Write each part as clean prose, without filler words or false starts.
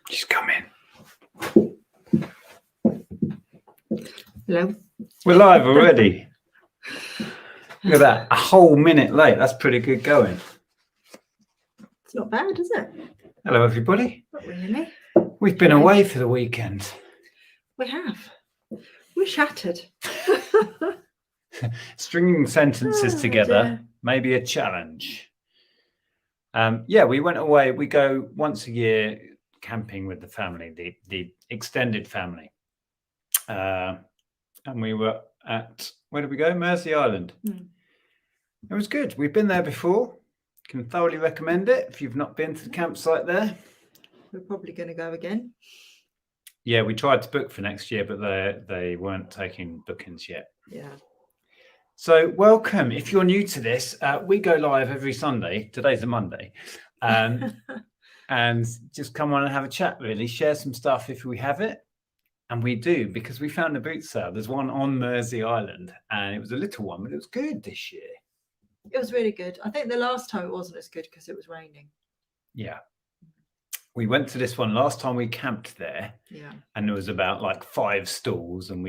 She's coming. Hello. We're live already. Look at that. A whole minute late. That's pretty good going. It's not bad, is it? Hello, everybody. Not really. We've been away for the weekend. We have. We're shattered. Stringing sentences together dear. may be a challenge. Yeah, we went away. We go once a year camping with the family, the extended family. And we were at, where did we go? Mersey Island. It was good. We've been there before. Can thoroughly recommend it if you've not been to the campsite there. We're probably going to go again. Yeah, we tried to book for next year, but they weren't taking bookings yet. Yeah. So welcome. If you're new to this, we go live every Sunday. Today's a Monday. And just come on and have a chat, really. Share some stuff if we have it. And we do, because we found a boot sale. There's one on Mersey Island, and it was a little one, but it was good this year. It was really good. I think the last time it wasn't as good because it was raining. Yeah. We went to this one last time we camped there. Yeah. And there was about like 5 stalls, and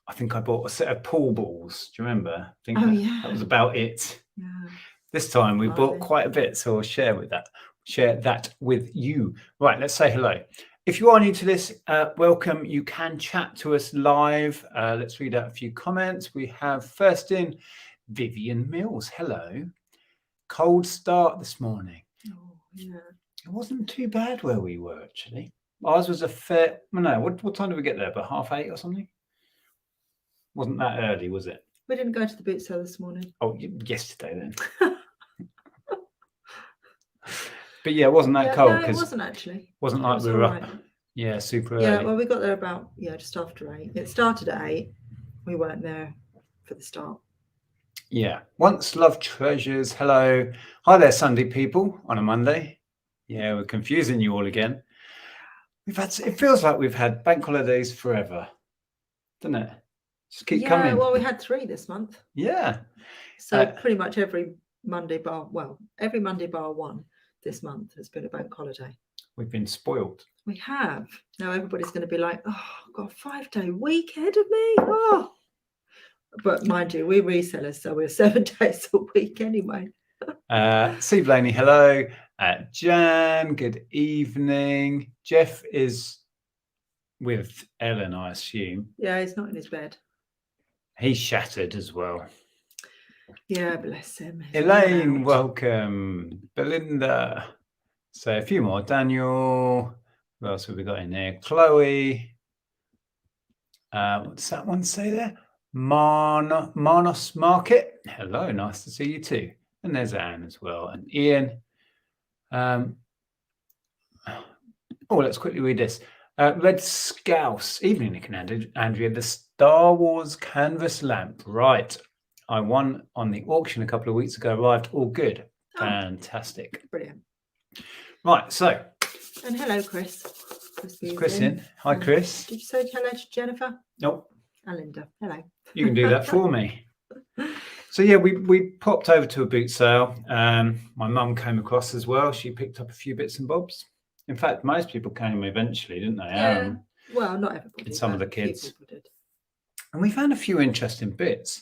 I think I bought a set of pool balls. Do you remember? I think that was about it. Yeah. This time we bought quite a bit, so I'll share that with you. Right, let's say hello. If you are new to this, welcome. You can chat to us live. Let's read out a few comments. We have first in Vivian Mills. Hello. Cold start this morning. Oh, yeah. It wasn't too bad where we were, actually. Ours was what time did we get there? About 8:30 or something? Wasn't that early, was it? We didn't go to the boot sale this morning. Oh, yesterday then. But yeah, it wasn't that cold. No, it wasn't actually. Wasn't like we were up. Yeah, super early. Yeah, well, we got there about, just after 8. It started at 8. We weren't there for the start. Yeah. Once love treasures. Hello. Hi there, Sunday people on a Monday. Yeah, we're confusing you all again. It feels like we've had bank holidays forever, doesn't it? Just keep coming. Well, we had 3 this month. Yeah. So pretty much every Monday bar one this month has been a bank holiday. We've been spoiled. We have. Now everybody's going to be like, oh, I've got a 5-day week ahead of me. Oh. But mind you, we're resellers, so we're 7 days a week anyway. C. Blaney, hello. Jan, good evening. Jeff is with Ellen, I assume. Yeah, he's not in his bed. He's shattered as well. Yeah, bless him. Elaine, welcome. Belinda. So a few more. Daniel. Who else have we got in there? Chloe. What does that one say there? Manos Market. Hello, nice to see you too. And there's Anne as well. And Ian. Let's quickly read this. Red Scouse. Evening, Nick and Andrea. The Star Wars canvas lamp. Right. I won on the auction a couple of weeks ago. Arrived all good. Fantastic. Brilliant. Right. So. And hello, Chris. Chris in. Hi, Chris. Did you say hello to Jennifer? Nope. And Linda. Hello. You can do that for me. So yeah, we popped over to a boot sale. My mum came across as well. She picked up a few bits and bobs. In fact, most people came eventually, didn't they? Yeah. Well, not everybody. Some of the kids. And we found a few interesting bits.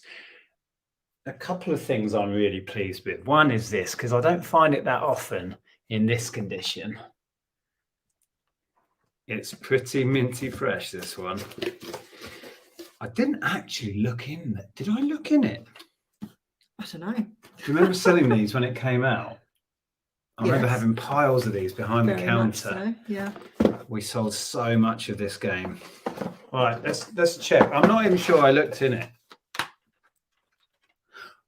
A couple of things I'm really pleased with. One is this, because I don't find it that often in this condition. It's pretty minty fresh, this one. I didn't actually look in there. Did I look in it? I don't know. Do you remember selling these when it came out? I remember having piles of these behind the counter. So, yeah. We sold so much of this game. All right, let's check. I'm not even sure I looked in it.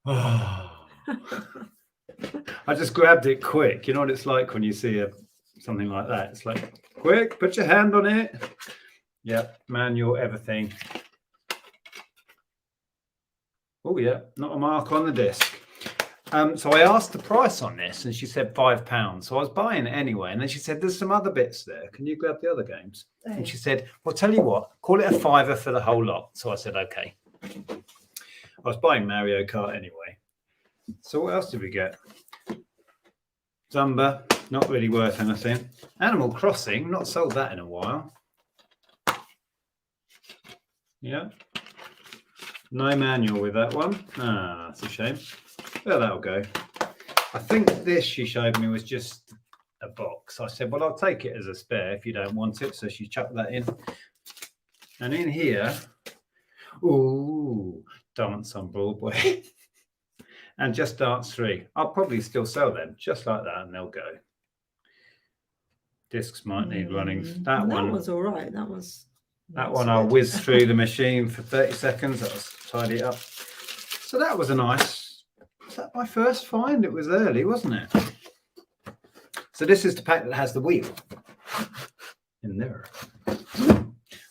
Oh. I just grabbed it quick. You know what it's like when you see something like that? It's like, quick, put your hand on it. Yep, manual, everything. Oh, yeah, not a mark on the disc. So I asked the price on this, and she said £5. So I was buying it anyway. And then she said, there's some other bits there. Can you grab the other games? Oh. And she said, well, tell you what, call it a £5 for the whole lot. So I said, okay. I was buying Mario Kart anyway. So what else did we get? Zumba. Not really worth anything. Animal Crossing, not sold that in a while. Yeah. No manual with that one. Ah, that's a shame. Well, that'll go. I think this she showed me was just a box. I said, well, I'll take it as a spare if you don't want it. So she chucked that in. And in here, ooh, Dance on Broadway. And Just Dance 3. I'll probably still sell them just like that and they'll go. Discs might need running. That was all right. That one I'll whiz through the machine for 30 seconds. That was tidy it up. So that was a nice, was that my first find? It was early, wasn't it? So this is the pack that has the wheel in there.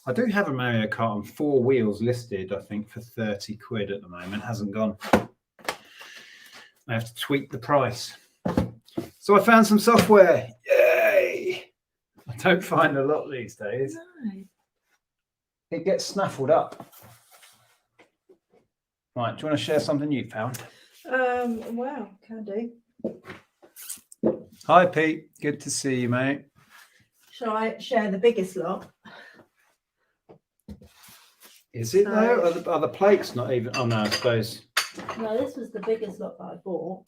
I do have a Mario Kart on 4 wheels listed, I think, for 30 quid at the moment. Hasn't gone. I have to tweak the price. So I found some software. Yay! I don't find a lot these days. No. It gets snaffled up. Right, do you want to share something you found? Wow, can do. Hi, Pete. Good to see you, mate. Shall I share the biggest lot? Is it though? Are the plates not even? Oh no, I suppose. No, this was the biggest lot that I bought.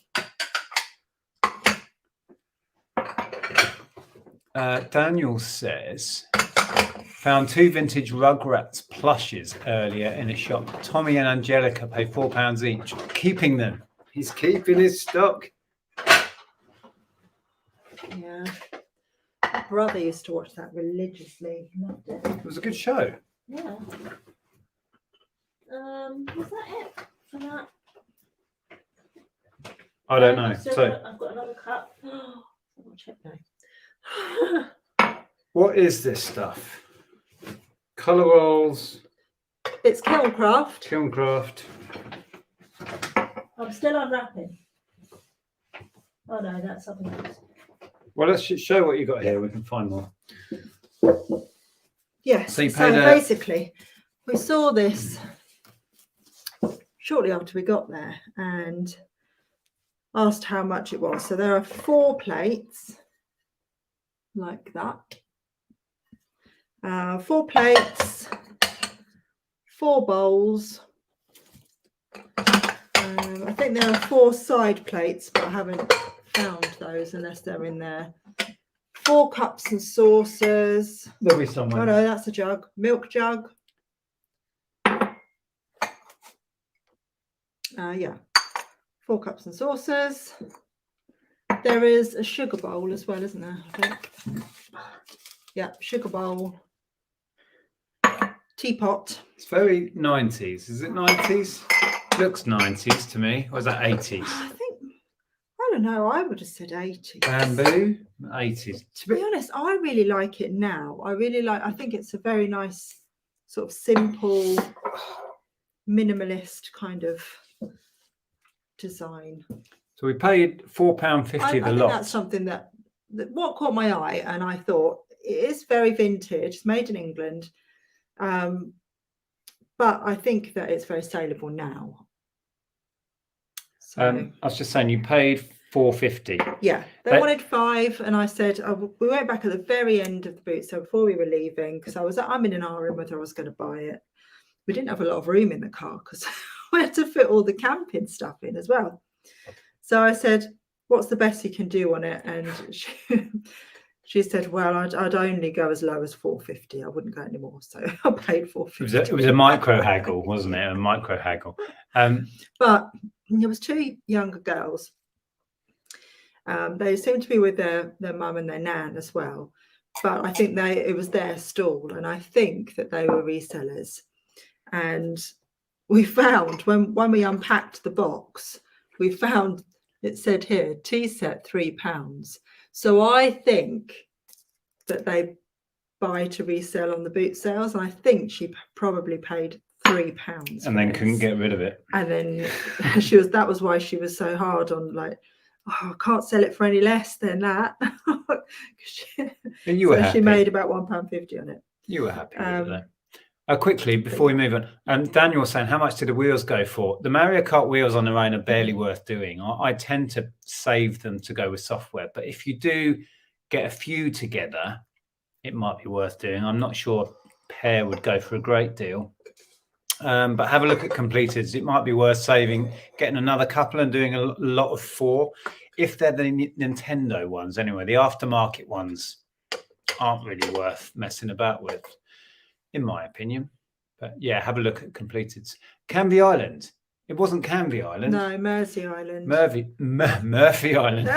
Daniel says, found 2 vintage Rugrats plushes earlier in a shop. Tommy and Angelica pay £4 each. Keeping them. He's keeping his stock. Yeah. My brother used to watch that religiously. He loved it. It was a good show. Yeah. Was that it for that? I don't know. I've got another cup. I'll check now. What is this stuff? Colour rolls. It's Kilncraft. Kilncraft. I'm still unwrapping. Oh no, that's something else. Well, let's show what you got here. We can find more. Yes. So, basically, we saw this shortly after we got there and asked how much it was. So there are 4 plates like that. 4 plates, 4 bowls. I think there are 4 side plates, but I haven't found those unless they're in there. 4 cups and saucers. There'll be somewhere. Oh no, that's a jug. Milk jug. Yeah. 4 cups and saucers. There is a sugar bowl as well, isn't there? I think. Yeah, sugar bowl. Teapot. It's very 90s. Is it 90s? Looks 90s to me. Or is that 80s? I don't know. I would have said 80s. Bamboo? 80s. To be honest, I really like it now. I think it's a very nice, sort of simple, minimalist kind of design. So we paid £4.50 the I think lot. that's something that what caught my eye, and I thought it is very vintage. It's made in England. But I think that it's very saleable now. So, I was just saying, you paid £4.50. Yeah, they wanted 5, and I said we went back at the very end of the boot, so before we were leaving, because I'm in an RM whether I was going to buy it. We didn't have a lot of room in the car because we had to fit all the camping stuff in as well. So I said, "What's the best you can do on it?" And she said, "Well, I'd only go as low as £4.50. I wouldn't go anymore." So I paid £4.50. It was a micro haggle, wasn't it? A micro haggle. But there was 2 younger girls. They seemed to be with their mum and their nan as well. But I think it was their stall, and I think that they were resellers. And we found when we unpacked the box, we found it said here tea set £3. So I think that they buy to resell on the boot sales, and I think she probably paid £3 and then couldn't get rid of it. And then that was why she was so hard on, like, oh, I can't sell it for any less than that. You were happy. She made about £1.50 on it. You were happy with that. Quickly, before we move on, Daniel was saying, how much did the wheels go for? The Mario Kart wheels on their own are barely worth doing. I tend to save them to go with software. But if you do get a few together, it might be worth doing. I'm not sure a pair would go for a great deal. But have a look at completeds. It might be worth saving, getting another couple and doing a lot of 4. If they're the Nintendo ones, anyway, the aftermarket ones aren't really worth messing about with, in my opinion. But yeah, have a look at completeds. Canvey Island. It wasn't Canvey Island. No, Mersey Island. Murphy Island.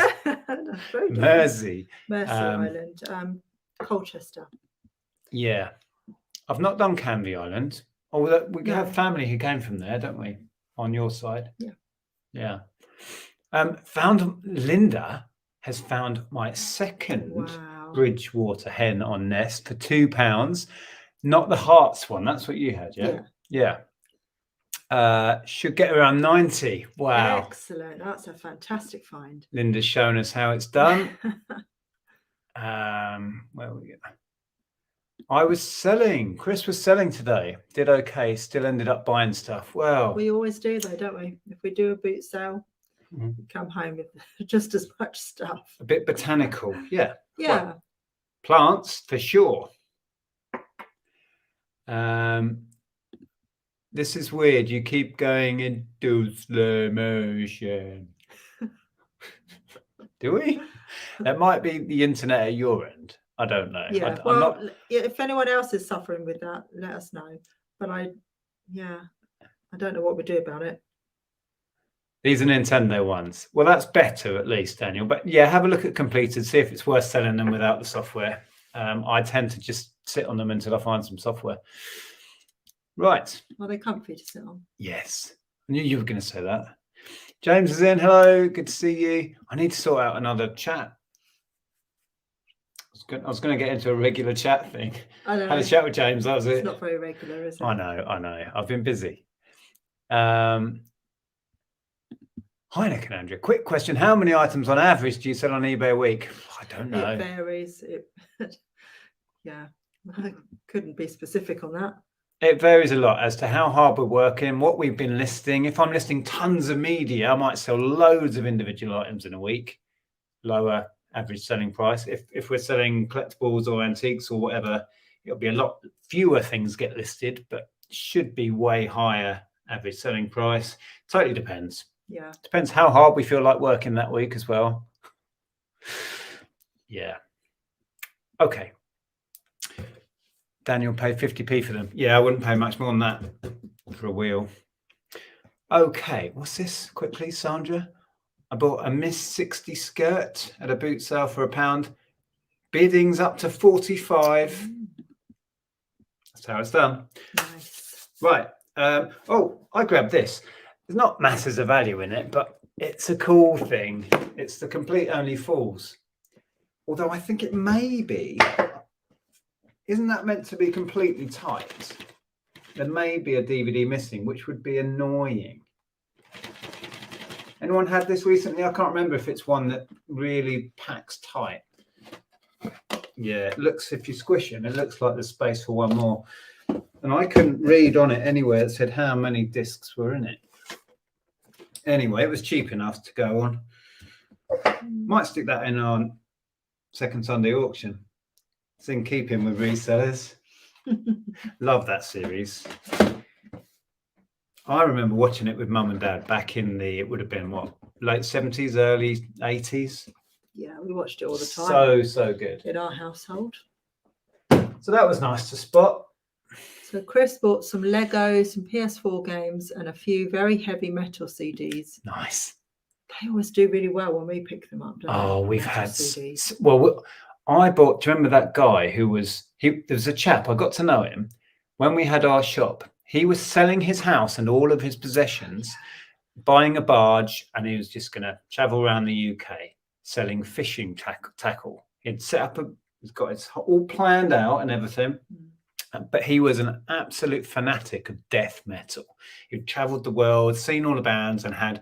Mersey Island. Colchester. Yeah. I've not done Canvey Island. Oh, we have family who came from there, don't we? On your side. Yeah. Linda has found my second Bridgewater hen on Nest for £2. Not the Hearts one. That's what you had, yeah. Should get around 90. Wow. Excellent. That's a fantastic find. Linda's shown us how it's done. Where we go? I was selling. Chris was selling today. Did okay. Still ended up buying stuff. Well, we always do though, don't we? If we do a boot sale, we come home with just as much stuff. A bit botanical. Yeah. Yeah. Plants for sure. This is weird. You keep going into slow motion. Do we? That might be the internet at your end. I don't know. Yeah. If anyone else is suffering with that, let us know. But I don't know what we do about it. These are Nintendo ones. Well, that's better at least, Daniel. But yeah, have a look at completed. See if it's worth selling them without the software. I tend to just sit on them until I find some software. Right. Are they comfy to sit on? Yes. I knew you were going to say that. James is in. Hello. Good to see you. I need to sort out another chat. I was going to get into a regular chat thing. I know. Had a chat with James. That was it. It's not very regular, is it? I know. I've been busy. Heineken, Andrea. Quick question. How many items on average do you sell on eBay a week? I don't know. It varies. I couldn't be specific on that. It varies a lot as to how hard we're working, what we've been listing. If I'm listing tons of media, I might sell loads of individual items in a week. Lower average selling price. If we're selling collectibles or antiques or whatever, it'll be a lot fewer things get listed, but should be way higher average selling price. Totally depends. Yeah. Depends how hard we feel like working that week as well. Yeah. Okay. Daniel paid 50p for them. Yeah, I wouldn't pay much more than that for a wheel. Okay, what's this? Quickly, Sandra. I bought a Miss 60 skirt at a boot sale for £1. Bidding's up to 45. That's how it's done. Nice. Right. I grabbed this. There's not masses of value in it, but it's a cool thing. It's the Complete Only Fools. Although I think it may be. Isn't that meant to be completely tight? There may be a DVD missing, which would be annoying. Anyone had this recently? I can't remember if it's one that really packs tight. Yeah, it looks, if you squish it, it looks like there's space for one more. And I couldn't read on it anywhere. It said how many discs were in it. Anyway, it was cheap enough to go on. Might stick that in on Second Sunday auction. It's in keeping with resellers. Love that series. I remember watching it with Mum and Dad back in it would have been what, late 70s, early 80s. Yeah, we watched it all the time. So good. In our household. So that was nice to spot. So Chris bought some Lego, some PS4 games, and a few very heavy metal CDs. Nice. They always do really well when we pick them up. We've had CDs. Well, I bought. Do you remember that guy who was? There was a chap. I got to know him when we had our shop. He was selling his house and all of his possessions, buying a barge, and he was just going to travel around the UK selling fishing tackle. He'd set up he's got it all planned out and everything. But he was an absolute fanatic of death metal. He'd traveled the world, seen all the bands, and had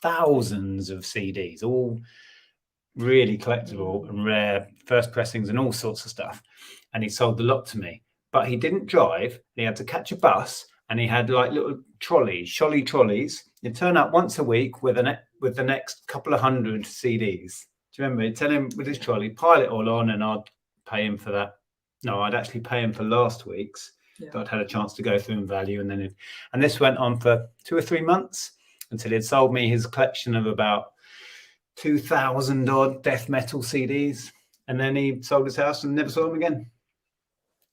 thousands of CDs, all really collectible and rare, first pressings and all sorts of stuff. And he sold the lot to me. but he didn't drive. He had to catch a bus, and he had like little trolley trolleys. He'd turn up once a week with the next couple of hundred CDs. Do you remember? He'd tell him with his trolley, pile it all on, and I'd pay him for that. No, I'd actually pay him for last week's. Yeah. That I'd had a chance to go through and value, and this went on for 2 or 3 months until he'd sold me his collection of about 2,000 odd death metal CDs, and then he sold his house and never saw them again.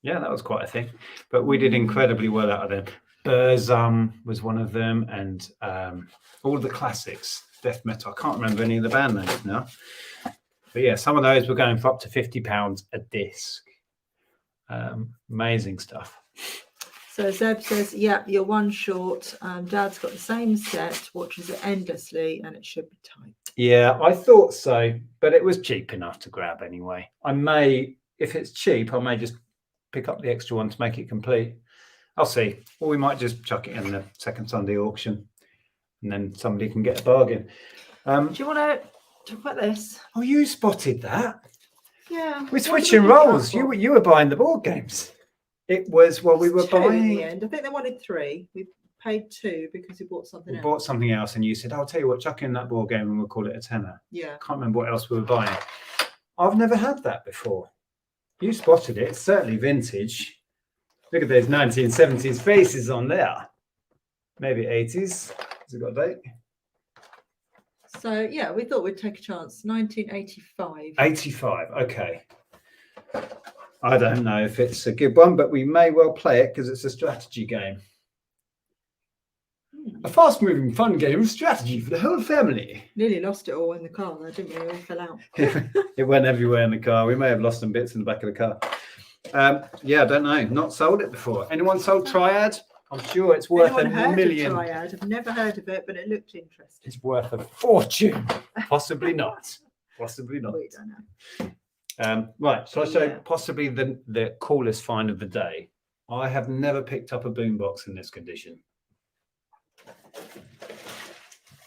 Yeah, that was quite a thing, but we did incredibly well out of them. Burzum was one of them, and all of the classics, death metal. I can't remember any of the band names now, but yeah, some of those were going for up to £50 a disc. Amazing stuff. So Zeb says, yeah, you're one short. Dad's got the same set, watches it endlessly, and it should be tight. Yeah, I thought so, but it was cheap enough to grab anyway. I may, if it's cheap, I may just pick up the extra one to make it complete. I'll see. Or we might just chuck it in the second Sunday auction, and then somebody can get a bargain. Do you want to talk about this? Oh, you spotted that. Yeah. We're switching roles. You were buying the board games. It was, well, we were buying. In the end. I think they wanted 3. We paid 2 because we bought something else. Bought something else, and you said, I'll tell you what, chuck in that board game and we'll call it a tenner. Yeah. Can't remember what else we were buying. I've never had that before. You spotted it. It's certainly vintage. Look at those 1970s faces on there. Maybe 80s. Has it got a date? So, yeah, we thought we'd take a chance. 1985. 85, okay. I don't know if it's a good one, but we may well play it because it's a strategy game. A fast-moving, fun game of strategy for the whole family. Nearly lost it all in the car, though, didn't we? It all fell out. It went everywhere in the car. We may have lost some bits in the back of the car. Yeah, I don't know. Not sold it before. Anyone sold Triad? I'm sure it's worth a million. Triad? I've never heard of it, but it looked interesting. It's worth a fortune. Possibly not. Possibly not. We don't know. Right, so I show possibly the coolest find of the day. I have never picked up a boombox in this condition.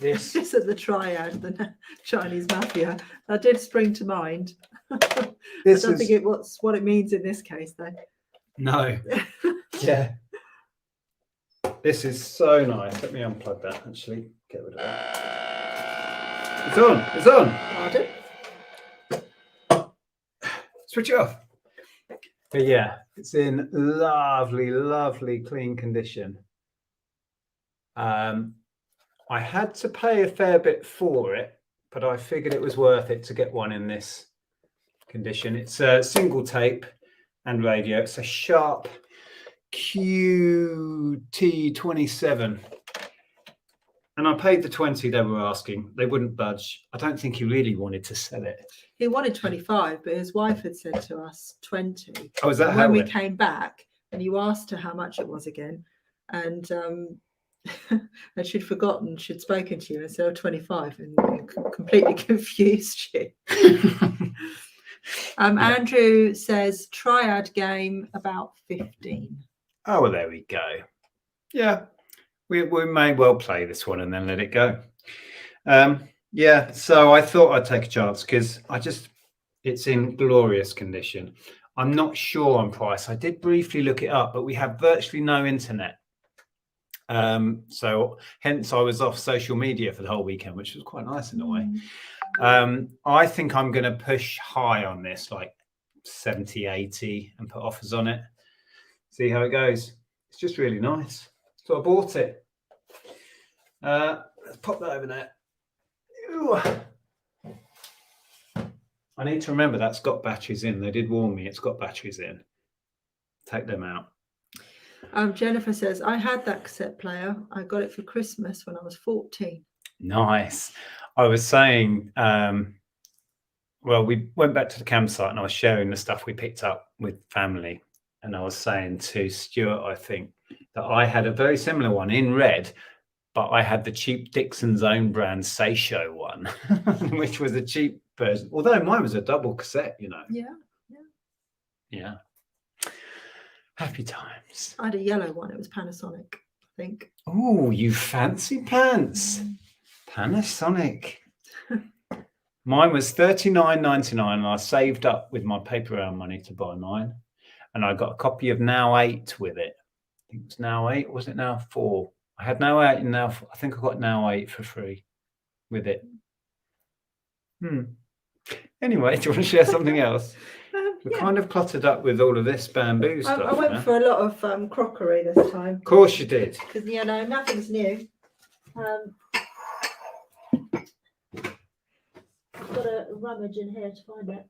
This is the Triad, the Chinese mafia. That did spring to mind. I don't think it's what it means in this case, though. No. Yeah. This is so nice. Let me unplug that, actually. Get rid of that. It's on. It's on. Pardon? Switch it off. But yeah, it's in lovely, lovely, clean condition. I had to pay a fair bit for it, but I figured it was worth it to get one in this condition. It's a single tape and radio. It's a Sharp QT27. And I paid the 20 they were asking. They wouldn't budge. I don't think he really wanted to sell it. He wanted 25, but his wife had said to us 20. Oh, is that and how when we came back and you asked her how much it was again, and and she'd forgotten she'd spoken to you and said 25, and completely confused you. Andrew says Triad game about 15. Oh, well, there we go. Yeah. We may well play this one and then let it go. Yeah, so I thought I'd take a chance because it's in glorious condition. I'm not sure on price. I did briefly look it up, but we have virtually no internet. So hence I was off social media for the whole weekend, which was quite nice in a way. I think I'm going to push high on this, like 70, 80, and put offers on it. See how it goes. It's just really nice. So I bought it. Let's pop that over there. Ooh. I need to remember that's got batteries in. They did warn me it's got batteries in. Take them out. Jennifer says, I had that cassette player. I got it for Christmas when I was 14. Nice. I was saying, well, we went back to the campsite and I was sharing the stuff we picked up with family. And I was saying to Stuart, I think, that I had a very similar one in red, but I had the cheap Dixon's own brand Seisho one, which was a cheap version. Although mine was a double cassette, you know. Yeah. Happy times. I had a yellow one. It was Panasonic, I think. Oh, you fancy pants. Panasonic. Mine was $39.99 and I saved up with my paper round money to buy mine. and I got a copy of Now 8 with it. I think it's Now 8, or was it Now 4? I had Now 8 and Now 4. I think I got Now 8 for free with it. Anyway, do you want to share something else? We're kind of cluttered up with all of this bamboo stuff. I went for a lot of crockery this time. Of course you did. Because, you know, nothing's new. I've got a rummage in here to find it.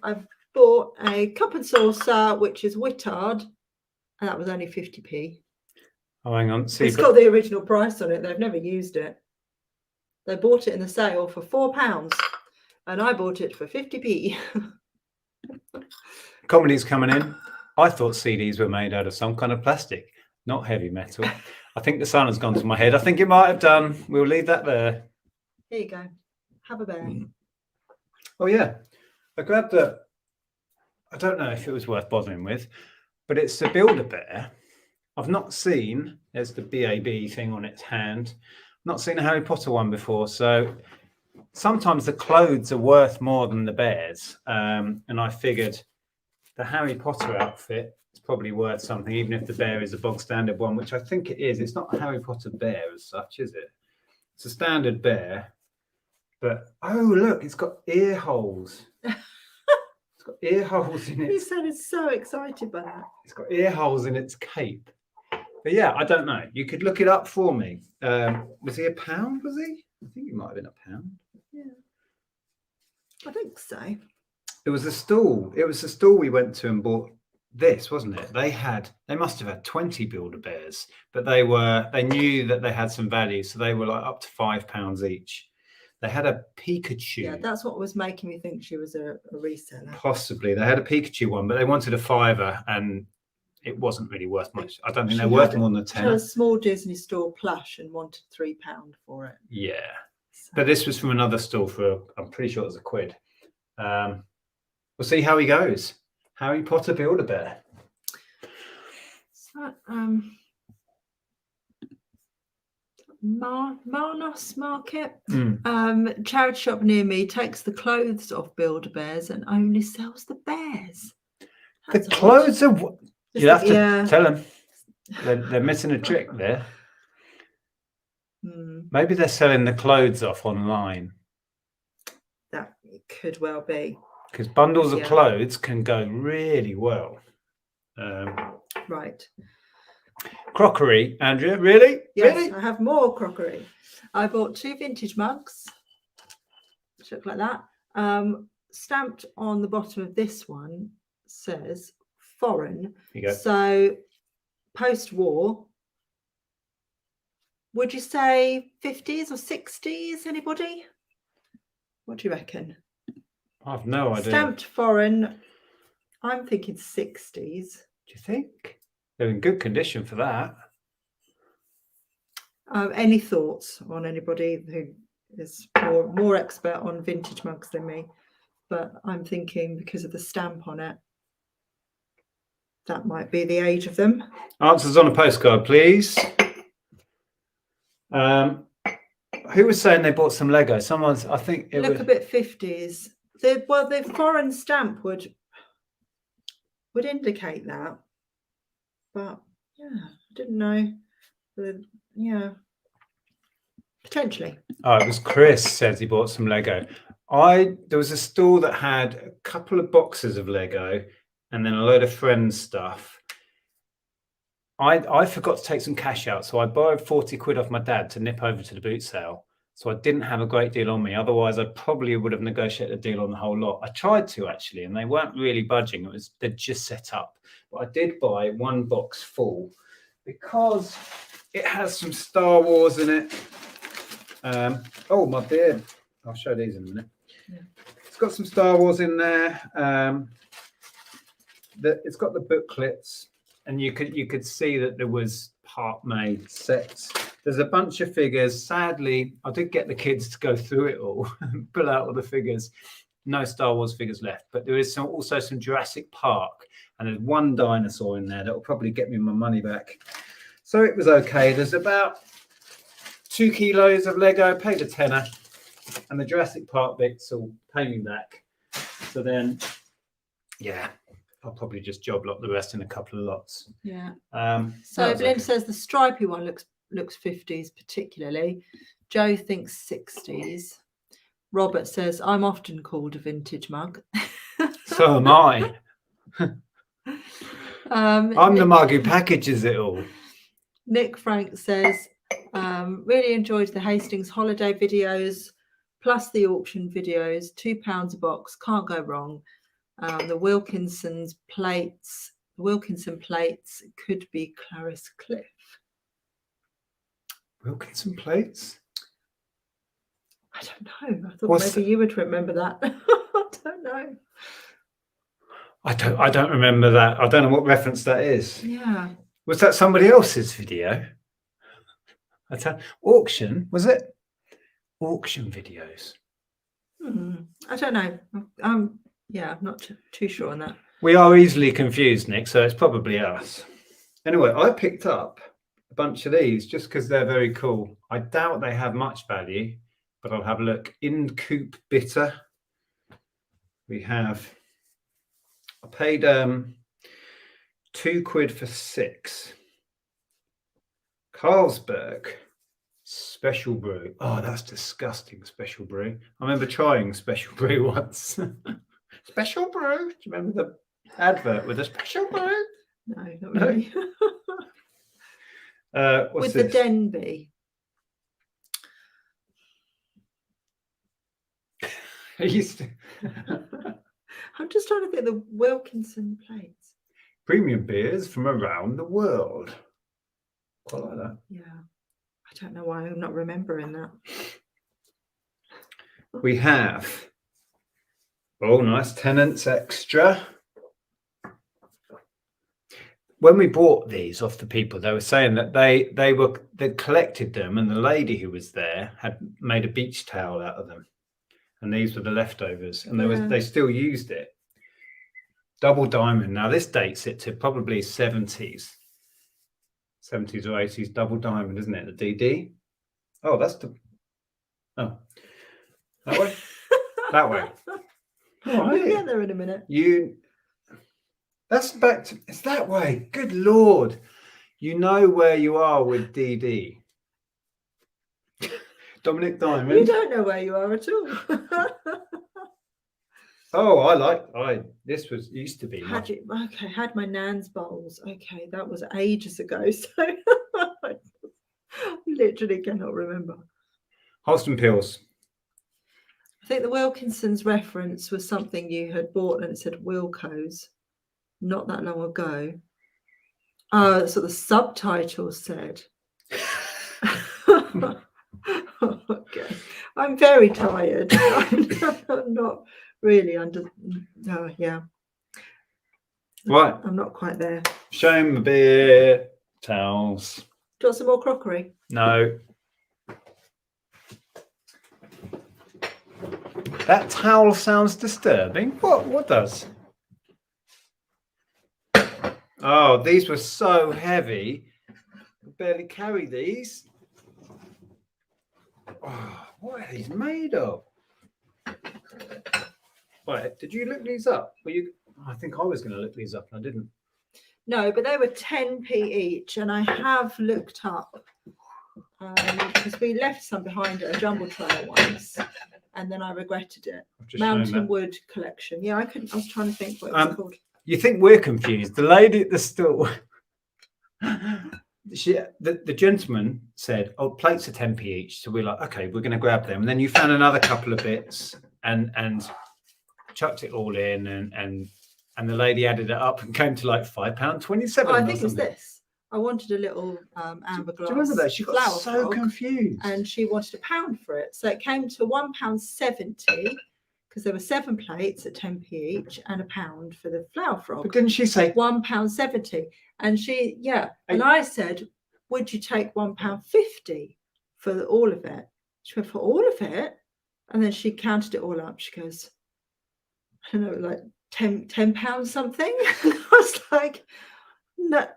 I've bought a cup and saucer, which is Wittard, and that was only 50p. Oh, hang on. See, it's got the original price on it. They've never used it. They bought it in the sale for £4, and I bought it for 50p. Comedy's coming in. I thought CDs were made out of some kind of plastic, not heavy metal. I think the sun has gone to my head. I think it might have done. We'll leave that there. Here you go. Have a bear. Oh, yeah. I grabbed I don't know if it was worth bothering with, but it's the Build-A-Bear. I've not seen, there's the BAB thing on its hand. Not seen a Harry Potter one before. So sometimes the clothes are worth more than the bears. And I figured the Harry Potter outfit is probably worth something, even if the bear is a bog standard one, which I think it is. It's not a Harry Potter bear as such, is it? It's a standard bear. But, oh, look, it's got ear holes. It's got ear holes in it. You sounded so excited by that. It's got ear holes in its cape. But yeah, I don't know. You could look it up for me. Was he £1? Was he? I think he might have been £1. Yeah, I think so. It was the stall. It was the stall we went to and bought this, wasn't it? They must have had 20 Build-A-Bears, but they knew that they had some value, so they were like up to £5 each. They had a Pikachu. Yeah, that's what was making me think she was a reseller. Possibly. They had a Pikachu one, but they wanted a £5, and it wasn't really worth much. I don't think they're worth more than a £10. She had a small Disney store plush and wanted £3 for it. Yeah. So. But this was from another store for, I'm pretty sure it was £1. We'll see how he goes. Harry Potter Build-A-Bear. So, Marnos Market, charity shop near me, takes the clothes off Build-A-Bears and only sells the bears. That's the clothes are. You have to tell them they're missing a trick there. Maybe they're selling the clothes off online. That could well be. Because bundles of clothes can go really well. Right. Crockery, Andrea, really? Yes, really? I have more crockery. I bought 2 vintage mugs, which look like that. Stamped on the bottom of this one says foreign. So post-war, would you say 50s or 60s? Anybody? What do you reckon? I've no idea. Stamped foreign. I'm thinking 60s. Do you think? They're in good condition for that. Any thoughts on anybody who is more expert on vintage mugs than me? But I'm thinking because of the stamp on it, that might be the age of them. Answers on a postcard, please. Who was saying they bought some Lego? Someone's, I think it look a bit 50s. The foreign stamp would indicate that. But yeah, I didn't know. Yeah, potentially. Oh, it was Chris says he bought some Lego. There was a store that had a couple of boxes of Lego and then a load of friends stuff. I forgot to take some cash out, so I borrowed 40 quid off my dad to nip over to the boot sale. So I didn't have a great deal on me. Otherwise, I probably would have negotiated a deal on the whole lot. I tried to actually, and they weren't really budging. They'd just set up. But I did buy one box full because it has some Star Wars in it. Oh, my beard. I'll show these in a minute. Yeah. It's got some Star Wars in there. It's got the booklets, and you could see that there was part-made sets. There's a bunch of figures. Sadly, I did get the kids to go through it all and pull out all the figures. No Star Wars figures left, but there is also some Jurassic Park, and there's one dinosaur in there that will probably get me my money back. So it was okay. There's about 2 kilos of Lego, paid a tenner, and the Jurassic Park bits will pay me back. So then, yeah, I'll probably just job lot the rest in a couple of lots. Yeah. So Belinda okay. says the stripy one looks 50s particularly. Joe thinks 60s. Robert says I'm often called a vintage mug. So am I. I'm the mug who packages it all. Nick Frank says, really enjoyed the Hastings holiday videos, plus the auction videos. £2 a box, can't go wrong. The Wilkinson plates could be Clarice Cliff. Wilkinson plates? I don't know. I thought maybe you would remember that. I don't know. I don't remember that. I don't know what reference that is. Yeah. Was that somebody else's video? Auction, was it? Auction videos. I don't know. Yeah, I'm not too sure on that. We are easily confused, Nick, so it's probably us. Anyway, I picked up a bunch of these just because they're very cool. I doubt they have much value, but I'll have a look. In Coop Bitter. We have, I paid £2 for 6. Carlsberg Special Brew. Oh, that's disgusting, Special Brew. I remember trying Special Brew once. Special Brew? Do you remember the advert with a Special Brew? No, not really. What's with this? the Denby. I used to. I'm just trying to think of the Wilkinson plates. Premium beers from around the world. Quite like that. Yeah. I don't know why I'm not remembering that. We have, oh, nice, Tenants Extra. When we bought these off the people, they were saying that they collected them, and the lady who was there had made a beach towel out of them, and these were the leftovers, and they still used it. Double diamond. Now this dates it to probably 70s or 80s. Double diamond, isn't it? The DD. Oh, that's the. Oh, that way. That way. All right. We'll get there in a minute. That's back to. It's that way. Good Lord. You know where you are with DD. Dominic Diamond. You don't know where you are at all. Oh, this used to be. Had my Nan's bowls. Okay, that was ages ago. So I literally cannot remember. Holston Pills. I think the Wilkinson's reference was something you had bought and it said Wilco's not that long ago. That's what the subtitle said. Okay. I'm very tired. I'm not really under. Oh, yeah. Right. I'm not quite there. Shame a beer, towels. Do you want some more crockery? No. That towel sounds disturbing. What does? Oh, these were so heavy. I could barely carry these. Oh, what are these made of? Right, did you look these up? I think I was going to look these up and I didn't. No, but they were 10p each, and I have looked up because we left some behind at a jumble trail once, and then I regretted it. Mountain Wood collection. Yeah, I was trying to think what it was called. You think we're confused? The lady at the store, the gentleman said, "Oh, plates are 10p each." So we're like, "Okay, we're going to grab them." And then you found another couple of bits and chucked it all in, and the lady added it up and came to like £5.27. Oh, I think it's this. I wanted a little amber glass. Do you remember that? She got so confused, and she wanted £1 for it. So it came to £1.70 because there were 7 plates at 10p each and £1 for the flower frog. But didn't she say £1.70? And and I said, "Would you take £1.50 for all of it?" She went, "For all of it?" And then she counted it all up. She goes, "I don't know, like £10 something." And I was like, no,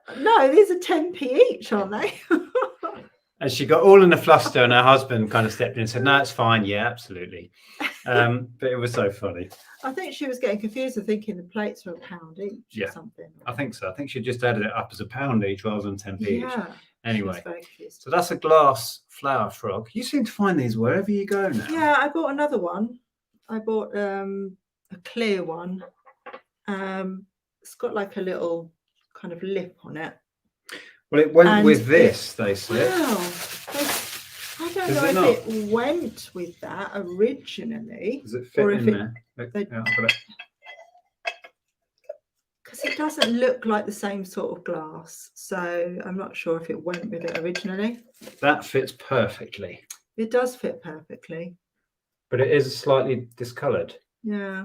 these are 10p each, aren't they? And she got all in a fluster, and her husband kind of stepped in and said, "No, it's fine. Yeah, absolutely." But it was so funny. I think she was getting confused and thinking the plates were £1 each or something. I think so. I think she just added it up as £1 each rather than 10p each. Anyway, so that's a glass flower frog. You seem to find these wherever you go now. Yeah, I bought another one. I bought a clear one. It's got like a little kind of lip on it. Well, it went with this, they said. Wow. I don't know if it went with that originally. Does it fit in there? Because it doesn't look like the same sort of glass. So I'm not sure if it went with it originally. That fits perfectly. It does fit perfectly. But it is slightly discoloured. Yeah.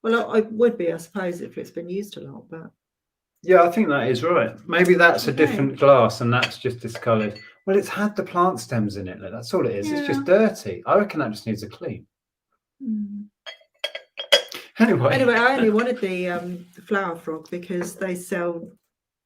Well, it would be, I suppose, if it's been used a lot, but... Yeah, I think that is right. Maybe that's a different glass and that's just discoloured. Well, it's had the plant stems in it. Look, that's all it is. Yeah. It's just dirty. I reckon that just needs a clean. Anyway, I only wanted the flower frog because they sell,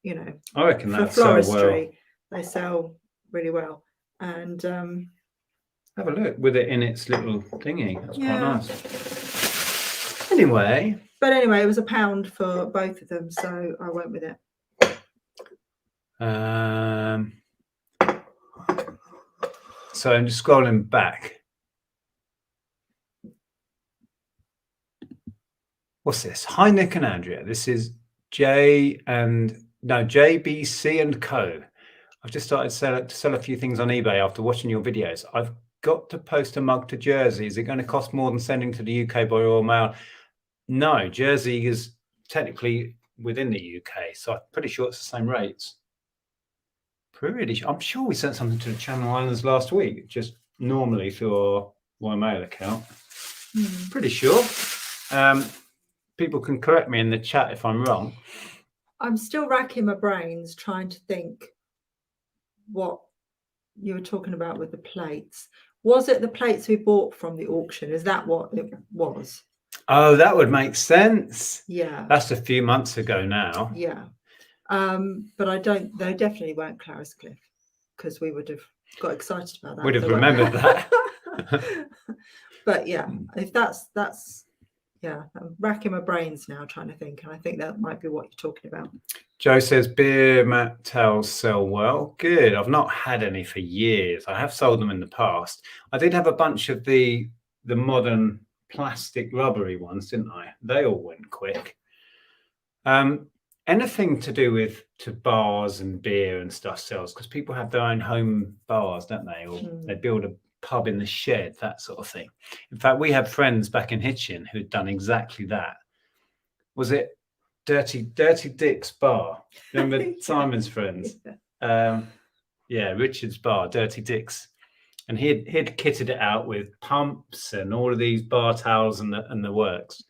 you know, I reckon that's for floristry, so well. They sell really well. And have a look with it in its little thingy. That's quite nice. Anyway. But anyway, it was £1 for both of them, so I went with it. So I'm just scrolling back. What's this? Hi, Nick and Andrea. This is JBC and Co. I've just started to sell a few things on eBay after watching your videos. I've got to post a mug to Jersey. Is it going to cost more than sending to the UK by Royal Mail? No, Jersey is technically within the UK, so I'm pretty sure it's the same rates. I'm sure we sent something to the Channel Islands last week, just normally through our Royal Mail account. Pretty sure. People can correct me in the chat if I'm wrong. I'm still racking my brains trying to think what you were talking about with the plates. Was it the plates we bought from the auction? Is that what it was? Oh, that would make sense. Yeah. That's a few months ago now. Yeah. But they definitely weren't Clariscliff because we would have got excited about that. Would have remembered that. But yeah, if that's yeah, I'm racking my brains now trying to think, and I think that might be what you're talking about. Joe says beer mat towels sell well. Good. I've not had any for years. I have sold them in the past. I did have a bunch of the modern plastic rubbery ones, didn't I? They all went quick. Anything to do to bars and beer and stuff sells because people have their own home bars, don't they? Or they build a pub in the shed, that sort of thing. In fact, we had friends back in Hitchin who'd done exactly that. Was it Dirty Dick's bar? Remember Simon's friends? Yeah, Richard's bar, Dirty Dick's. And he'd kitted it out with pumps and all of these bar towels and the works.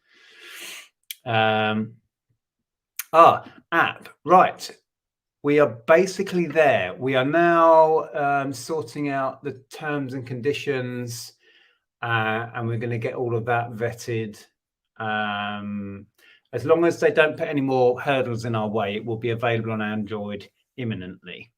App, right. We are basically there. We are now sorting out the terms and conditions, and we're going to get all of that vetted. As long as they don't put any more hurdles in our way, it will be available on Android imminently.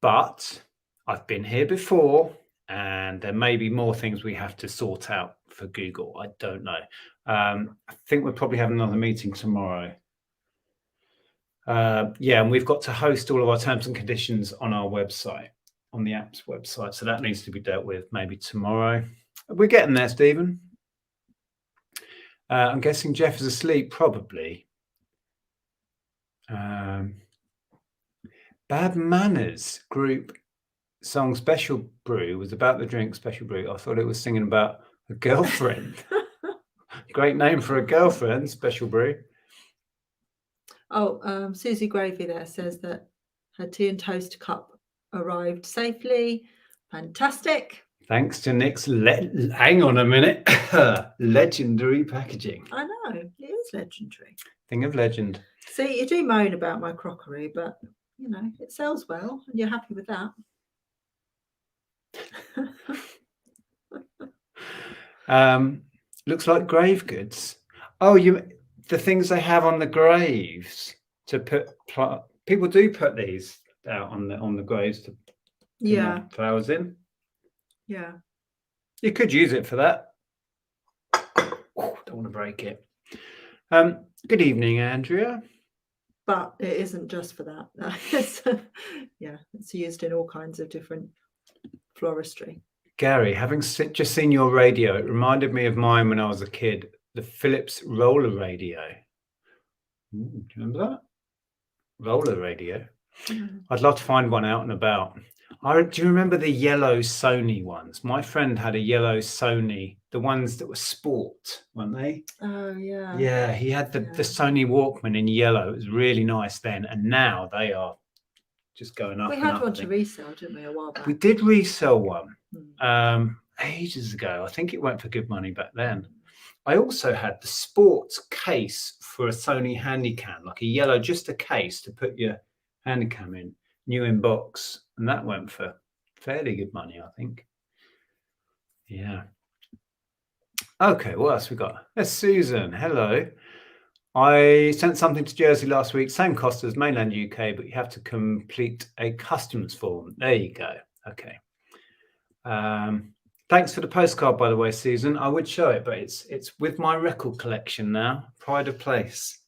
But I've been here before, and there may be more things we have to sort out for Google. I don't know. I think we'll probably have another meeting tomorrow. Yeah, and we've got to host all of our terms and conditions on our website, on the app's website. So that needs to be dealt with maybe tomorrow. We're getting there, Stephen. I'm guessing Jeff is asleep, probably. Bad Manners group song Special Brew was about the drink Special Brew. I thought it was singing about a girlfriend. Great name for a girlfriend, Special Brew. Oh, Susie Gravy there says that her tea and toast cup arrived safely. Fantastic. Thanks to Nick's, hang on a minute, legendary packaging. I know, it is legendary. Thing of legend. See, you do moan about my crockery, but, you know, it sells well and you're happy with that. Looks like grave goods. Oh, the things they have on the graves to put. People do put these out on the graves to Yeah. Flowers in. Yeah. You could use it for that. Oh, don't want to break it. Good evening, Andrea. But it isn't just for that. It's used in all kinds of different floristry. Gary, having just seen your radio, it reminded me of mine when I was a kid, the Philips roller radio. Ooh, do you remember that? Roller radio. I'd love to find one out and about. Do you remember the yellow Sony ones? My friend had a yellow Sony, the ones that were sport, weren't they? Oh, yeah. Yeah, he had the Sony Walkman in yellow. It was really nice then. And now they are just going up. We had one to resell, didn't we, a while back? We did resell one ages ago. I think it went for good money back then. I also had the sports case for a Sony Handycam, like a yellow, just a case to put your Handycam in, new in box. And that went for fairly good money, I think. Yeah. Okay, what else we got? There's Susan. Hello. I sent something to Jersey last week, same cost as mainland UK, but you have to complete a customs form. There you go. Okay. Thanks for the postcard, by the way, Susan. I would show it, but it's with my record collection now. Pride of place.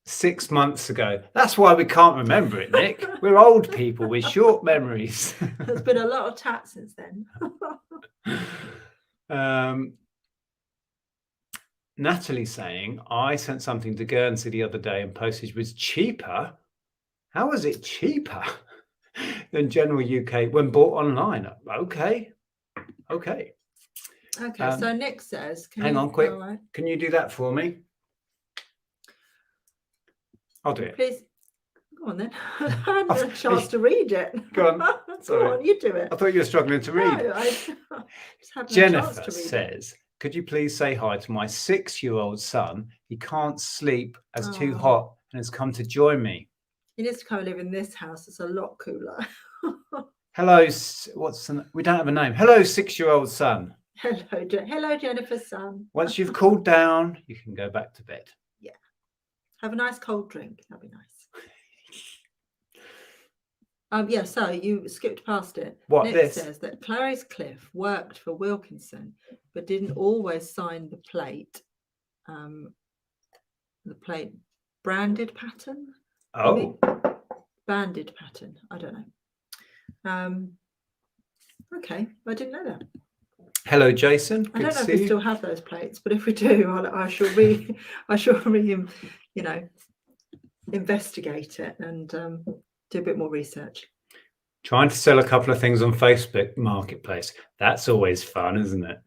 6 months ago. That's why we can't remember it, Nick. We're old people with short memories. There's been a lot of tat since then. Natalie saying, I sent something to Guernsey the other day and postage was cheaper. How was it cheaper than general UK when bought online? Okay. Okay, so Nick says, hang on quick. Right. Can you do that for me? I'll do it. Please. Go on then. I hadn't had a chance to read it. Go on. Go on, you do it. I thought you were struggling to read. No, I just haven't Jennifer had a chance to read says, could you please say hi to my 6-year-old son? He can't sleep as too hot and has come to join me. He needs to come and live in this house. It's a lot cooler. Hello. We don't have a name. Hello, 6-year-old son. Hello, Jennifer's son. Once you've cooled down, you can go back to bed. Yeah. Have a nice cold drink. That'd be nice. So you skipped past it. What, Nick this? says that Clarice Cliff worked for Wilkinson, but didn't always sign the plate. The plate branded pattern. Oh. Banded pattern. I don't know. Okay, I didn't know that. Hello, Jason. I don't know if we still have those plates, but if we do, I shall investigate it and do a bit more research. Trying to sell a couple of things on Facebook Marketplace. That's always fun, isn't it?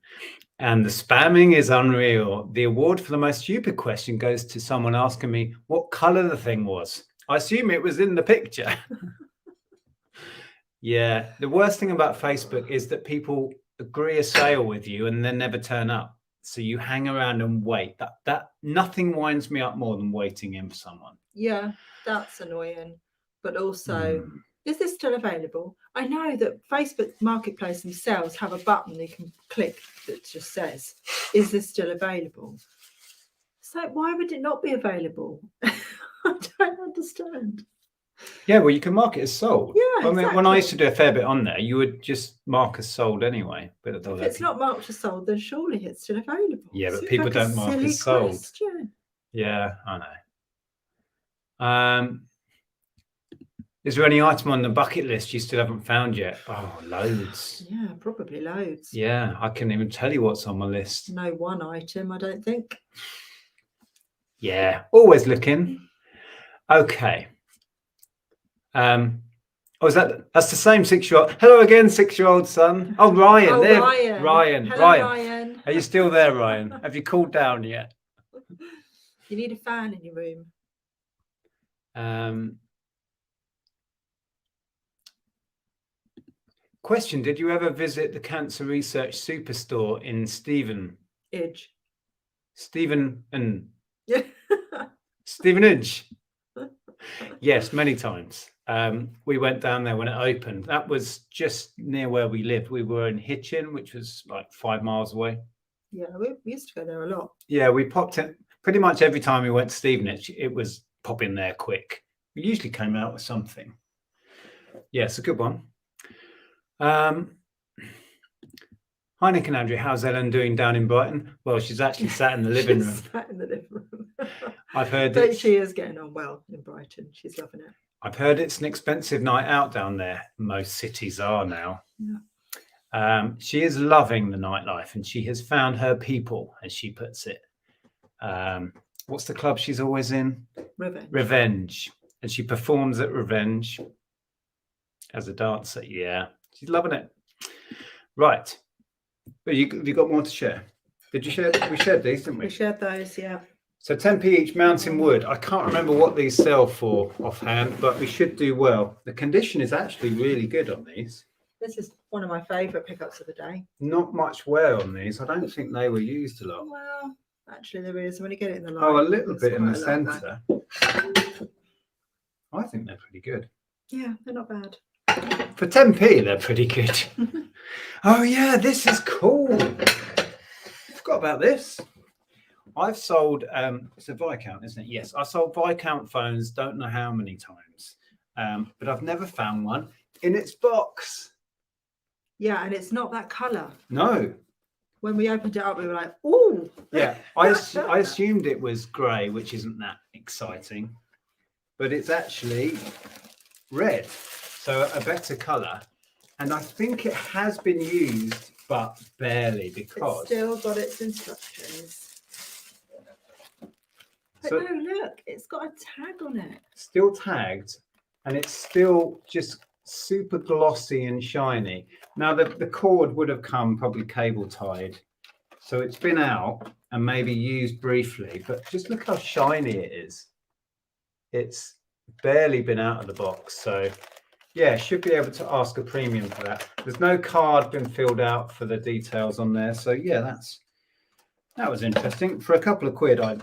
And the spamming is unreal. The award for the most stupid question goes to someone asking me what color the thing was. I assume it was in the picture. Yeah. The worst thing about Facebook is that people agree a sale with you and then never turn up. So you hang around and wait. That nothing winds me up more than waiting in for someone. Yeah, that's annoying. But also, is this still available? I know that Facebook Marketplace themselves have a button you can click that just says, is this still available? So why would it not be available? I don't understand. Yeah, well, you can mark it as sold. Yeah, exactly. When I used to do a fair bit on there, you would just mark as sold anyway. But if it's not marked as sold, then surely it's still available. Yeah, but people don't mark as sold. Question. Yeah, I know. Is there any item on the bucket list you still haven't found yet? Oh, loads. Yeah, probably loads. Yeah, I can't even tell you what's on my list. No one item, I don't think. Yeah, always looking. Okay. That's the same 6-year-old. Hello again, 6-year-old son. Oh, Ryan. Oh, there. Ryan. Hello, Ryan. Are you still there, Ryan? Have you cooled down yet? You need a fan in your room. Question: did you ever visit the Cancer Research Superstore in Stevenage? Stevenage. Yes, many times. We went down there when it opened. That was just near where we lived. We were in Hitchin, which was like 5 miles away. Yeah, we used to go there a lot. Yeah, we popped in pretty much every time we went to Stevenage. It was pop in there quick. We usually came out with something. Yeah, it's a good one. Hi, Nick and Andrea. How's Ellen doing down in Brighton? Well, she's actually sat in the living room. Sat in the living room. I've heard But she is getting on well in Brighton. She's loving it. I've heard it's an expensive night out down there. Most cities are now. Yeah. She is loving the nightlife, and she has found her people, as she puts it. What's the club she's always in? Revenge. And she performs at Revenge as a dancer. Yeah, she's loving it. Right. But have you got more to share? Did you share? We shared these, didn't we? We shared those, yeah. So 10p each, mountain wood. I can't remember what these sell for offhand, but we should do well. The condition is actually really good on these. This is one of my favourite pickups of the day. Not much wear on these. I don't think they were used a lot. Well, actually there is. When you get it in the light. Oh, a little bit in the centre. I think they're pretty good. Yeah, they're not bad. For 10p, they're pretty good. Oh yeah, this is cool. Forgot about this. I've sold, it's a Viscount, isn't it? Yes, I sold Viscount phones, don't know how many times, but I've never found one in its box. Yeah, and it's not that colour. No. When we opened it up, we were like, ooh. Yeah, I assumed it was grey, which isn't that exciting, but it's actually red, so a better colour. And I think it has been used, but barely, because... It's still got its instructions. But So, no, look, it's got a tag on it. still tagged, and it's still just super glossy and shiny. Now, the cord would have come probably cable tied, so it's been out and maybe used briefly, but just look how shiny it is. It's barely been out of the box, so yeah, should be able to ask a premium for that. There's no card been filled out for the details on there, so yeah, that was interesting. For a couple of quid, I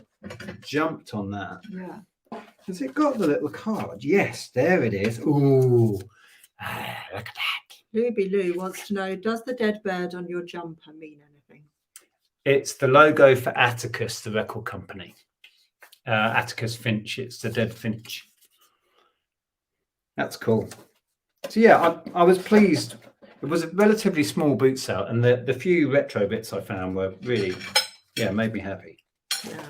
jumped on that. Yeah. Has it got the little card? Yes, there it is. Ooh, look at that. Ruby Lou wants to know, does the dead bird on your jumper mean anything? It's the logo for Atticus, the record company. Atticus Finch. It's the dead finch. That's cool. So yeah, I was pleased. It was a relatively small boot sale, and the few retro bits I found were really, yeah, made me happy. Yeah.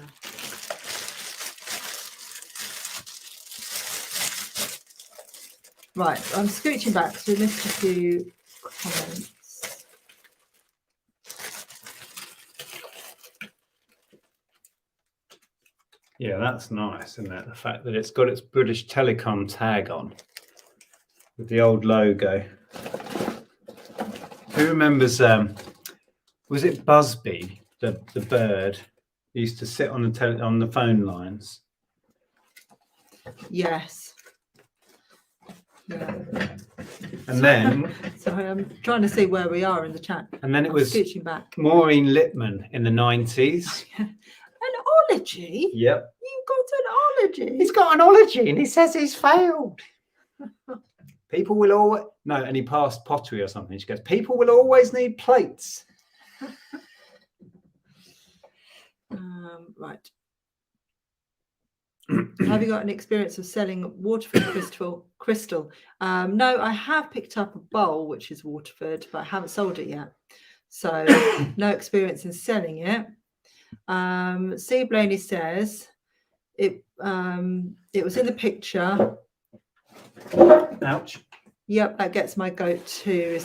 Right, I'm scooching back because we missed a few comments. Yeah, that's nice, isn't it? The fact that it's got its British Telecom tag on with the old logo. Who remembers, was it Busby, the bird, who used to sit on the phone lines? Yes. Yeah. And then... Sorry, I'm trying to see where we are in the chat. And then it was scooching back. Maureen Lipman in the 90s. An ology? Yep. You've got an ology? He's got an ology and he says he's failed. People will always... No, and he passed Pottery or something. She goes, people will always need plates. Right. Have you got an experience of selling Waterford crystal? No, I have picked up a bowl which is Waterford, but I haven't sold it yet. So no experience in selling it. C. Blaney says it was in the picture. Ouch. Yep, that gets my goat too.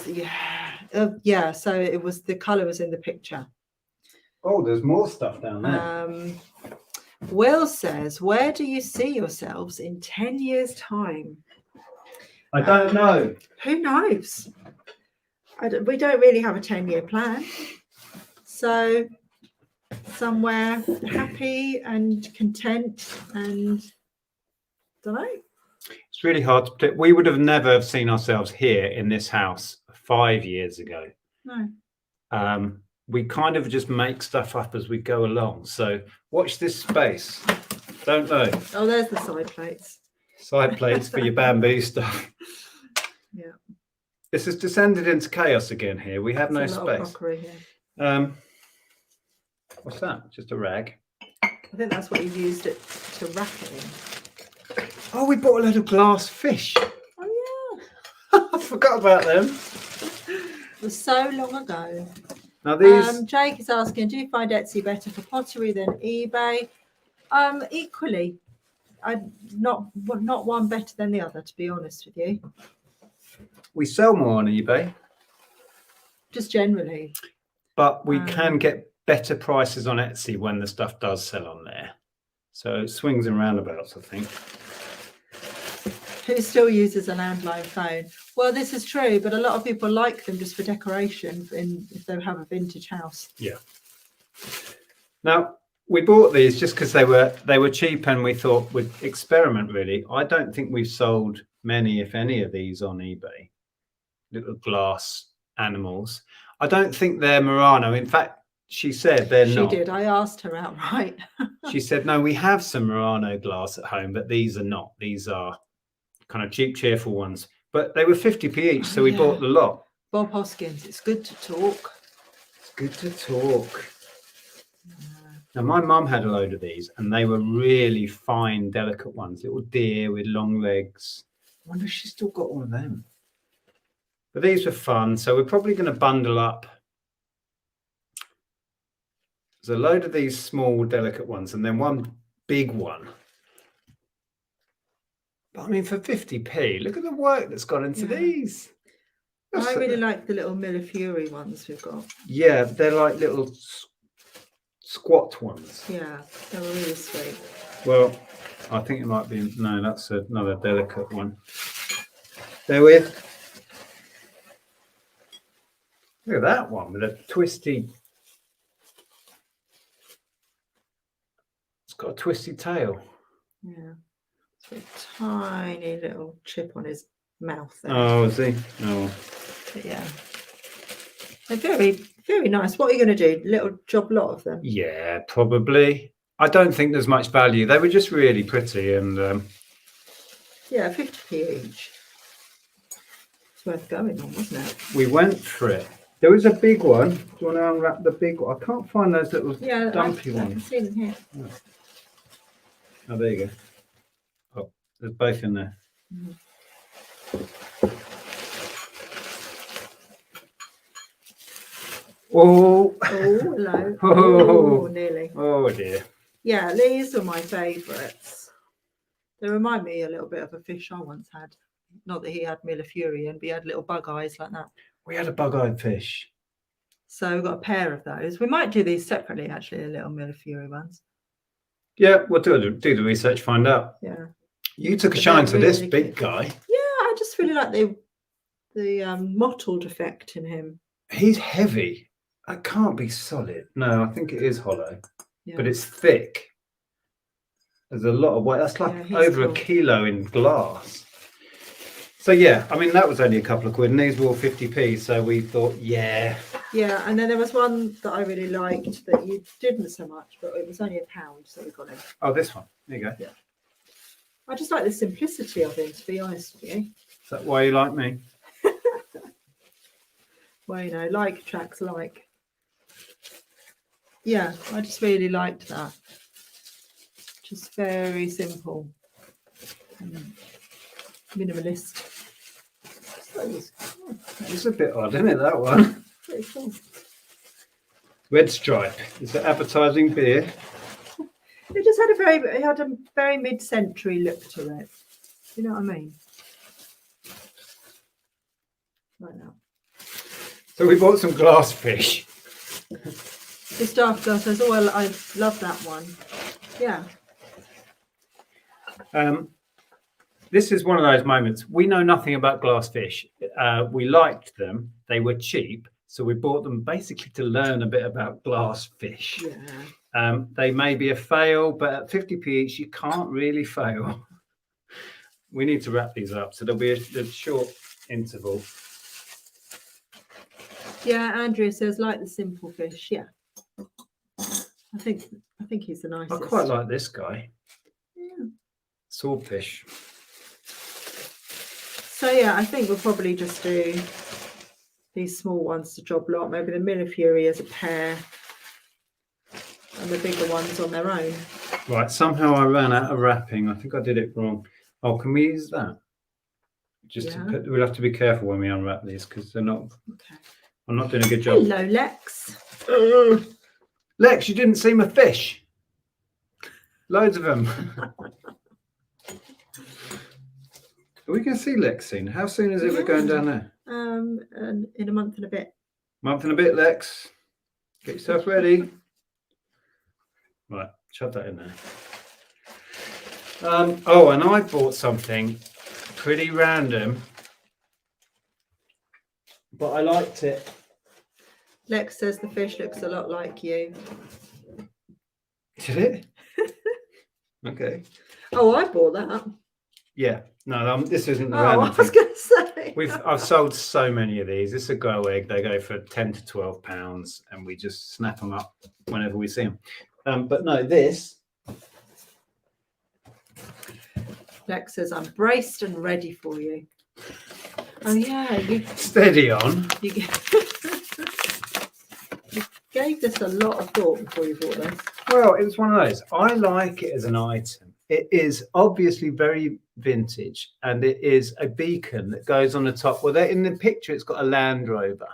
Yeah. So it was, the colour was in the picture. Oh, there's more stuff down there. Will says, where do you see yourselves in 10 years' time? I don't know. Who knows? We don't really have a 10-year plan. So somewhere happy and content, and don't know. It's really hard to predict. We would have never have seen ourselves here in this house 5 years ago. No. We kind of just make stuff up as we go along. So watch this space. Don't know. Oh, there's the side plates. Side plates for your bamboo stuff. Yeah. This has descended into chaos again here. We have no space. What's that? Just a rag? I think that's what you used it to wrap it in. Oh, we bought a load of glass fish. Oh, forgot about them. It was so long ago. Now these, Jake is asking, do you find Etsy better for pottery than eBay? Equally, not one better than the other, to be honest with you. we sell more on eBay, Just generally. but we can get better prices on Etsy when the stuff does sell on there. So it swings and roundabouts, I think. Who still uses a landline phone? Well, this is true, but a lot of people like them just for decoration if they have a vintage house. Yeah. Now, we bought these just because they were cheap and we thought we'd experiment, really. I don't think we've sold many, if any, of these on eBay. Little glass animals. I don't think they're Murano. In fact, she said they're not. She did. I asked her outright. She said, no, we have some Murano glass at home, but these are not. These are kind of cheap, cheerful ones. But they were 50p each, so we bought the lot. Bob Hoskins, it's good to talk. It's good to talk. Now, my mum had a load of these, and they were really fine, delicate ones. Little deer with long legs. I wonder if she's still got all of them. But these were fun, so we're probably going to bundle up. There's a load of these small, delicate ones, and then one big one. But I mean, for 50p, look at the work that's gone into these. I really like the little Millefiori ones we've got. Yeah, they're like little squat ones. Yeah, they were really sweet. Well, I think it might be, no, that's another delicate one. There with. Look at that one with a twisty. It's got a twisty tail. Yeah. It's a tiny little chip on his mouth there. Oh, is he? Oh. But yeah. They're very, very nice. What are you going to do? Little job lot of them? Yeah, probably. I don't think there's much value. They were just really pretty and yeah, 50p each. It's worth going on, wasn't it? We went for it. There was a big one. Do you want to unwrap the big one? I can't find those little dumpy ones. I can see them here. Oh, there you go. Oh, there's both in there. Mm-hmm. Oh, hello. Oh. Nearly. Oh dear. Yeah, these are my favourites. They remind me a little bit of a fish I once had. Not that he had Millefiori, but he had little bug eyes like that. We had a bug-eyed fish. So we've got a pair of those. We might do these separately, actually, the little Millefiori ones. Yeah, we'll do the research, find out. Yeah. You took a shine to this big guy. Yeah, I just really like the mottled effect in him. He's heavy. That can't be solid. No, I think it is hollow, Yeah. but it's thick. There's a lot of weight. That's like over a kilo in glass. So yeah, I mean, that was only a couple of quid and these were all 50p. So we thought, yeah. Yeah, and then there was one that I really liked that you didn't so much, but it was only £1, so we got it. Oh, this one. There you go. Yeah. I just like the simplicity of him, to be honest with you. Is that why you like me? Well, you know, like attracts like. Yeah, I just really liked that. Just very simple. Minimalist. It's a bit odd, isn't it, that one? Pretty cool. Red Stripe. Is it advertising beer? It just had a very mid-century look to it. You know what I mean? Like that. So we bought some glass fish. The staff girl says, "Oh, well, I love that one." Yeah. This is one of those moments. We know nothing about glass fish. We liked them. They were cheap. So we bought them basically to learn a bit about glass fish. Yeah. They may be a fail, but at 50p each, you can't really fail. We need to wrap these up. So there'll be a short interval. Yeah, Andrea says, like the simple fish. Yeah. I think he's the nicest. I quite like this guy. Yeah. Swordfish. So yeah, I think we'll probably just do these small ones to job lot. Maybe the Millefiori as a pair, and the bigger ones on their own. Right. Somehow I ran out of wrapping. I think I did it wrong. Oh, can we use that? Just Yeah. to put, we'll have to be careful when we unwrap these because they're not. Okay. I'm not doing a good job. Hello, Lex. Lex, you didn't see my fish. Loads of them. Are we going to see Lex soon? How soon is it we're going down there? In a month and a bit. Month and a bit, Lex. Get yourself ready. Right, shove that in there. Oh, and I bought something pretty random, but I liked it. Lex says the fish looks a lot like you. Did it? Okay. Oh, I bought that. Yeah. No, this isn't the Oh, random I was thing. going to say. I've sold so many of these. This is a grow egg. They go for £10 to £12, and we just snap them up whenever we see them. But no, this. Lex says, I'm braced and ready for you. Oh, yeah. You Steady on. you gave this a lot of thought before you bought this. Well, it was one of those. I like it as an item. It is obviously very vintage, and it is a beacon that goes on the top. Well, in the picture, it's got a Land Rover.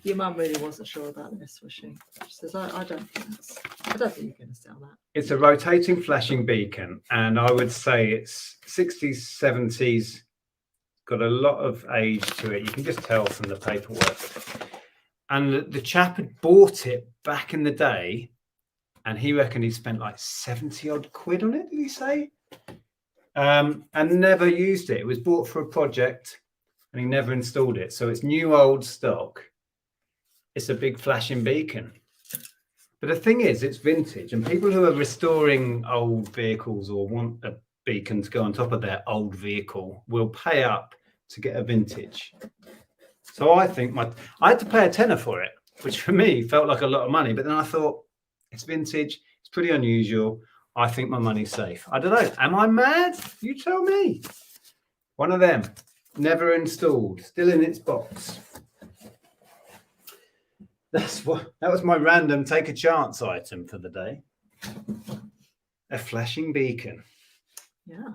Your mum really wasn't sure about this, was she? She says, I don't think you're going to sell that. It's a rotating flashing beacon, and I would say it's 60s, 70s. Got a lot of age to it. You can just tell from the paperwork. And the chap had bought it back in the day, and he reckoned he spent like 70 odd quid on it, did he say? And never used it. It was bought for a project, and he never installed it. So it's new old stock. It's a big flashing beacon. But the thing is, it's vintage, and people who are restoring old vehicles or want a beacon to go on top of their old vehicle will pay up to get a vintage. So I think I had to pay a tenner for it, which for me felt like a lot of money. But then I thought, it's vintage, it's pretty unusual. I think my money's safe. I don't know. Am I mad? You tell me. One of them, never installed, still in its box. That was my random take a chance item for the day. A flashing beacon. Yeah.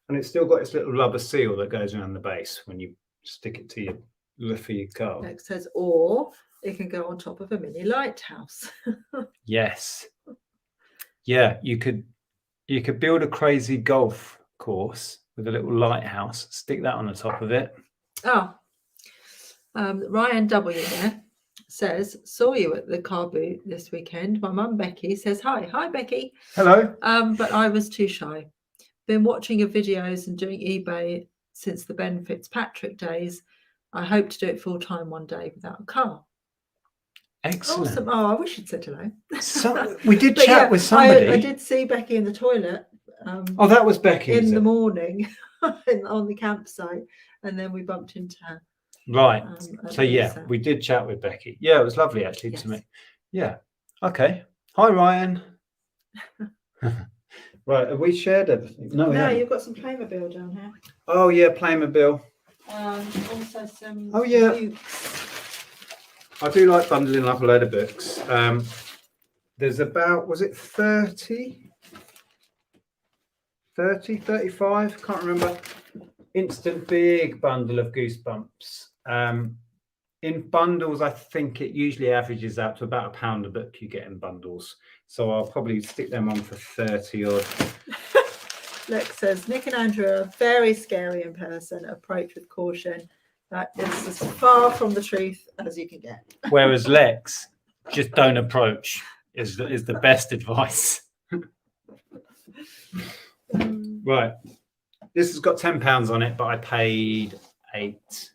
And it's still got its little rubber seal that goes around the base when you stick it to your roof of your car. Lex says, or it can go on top of a mini lighthouse. Yes. Yeah, you could build a crazy golf course with a little lighthouse, stick that on the top of it. Oh, Ryan W there says, saw you at the car boot this weekend. My mum Becky says, hi Becky. Hello. But I was too shy. Been watching your videos and doing eBay since the Ben Fitzpatrick days. I hope to do it full time one day without a car. Excellent. Awesome. Oh, I wish you'd said hello. So, we did chat with somebody. I did see Becky in the toilet. Oh, that was Becky. In the morning on the campsite, and then we bumped into her. Right. So yeah, we did chat with Becky. Yeah, it was lovely actually to me. Yeah. Okay. Hi, Ryan. Right. Have we shared everything? No, you've got some Playmobil down here. Oh yeah, Playmobil. Also some. Oh yeah. Books. I do like bundling up a load of books. There's about, was it 30, 35? Can't remember. Instant big bundle of Goosebumps. In bundles, I think it usually averages out to about £1 a book you get in bundles. So I'll probably stick them on for 30 odd. Lex says, Nick and Andrea are very scary in person. Approach with caution. That is as far from the truth as you can get. Whereas Lex, just don't approach is the best advice. Right. This has got £10 on it, but I paid 8.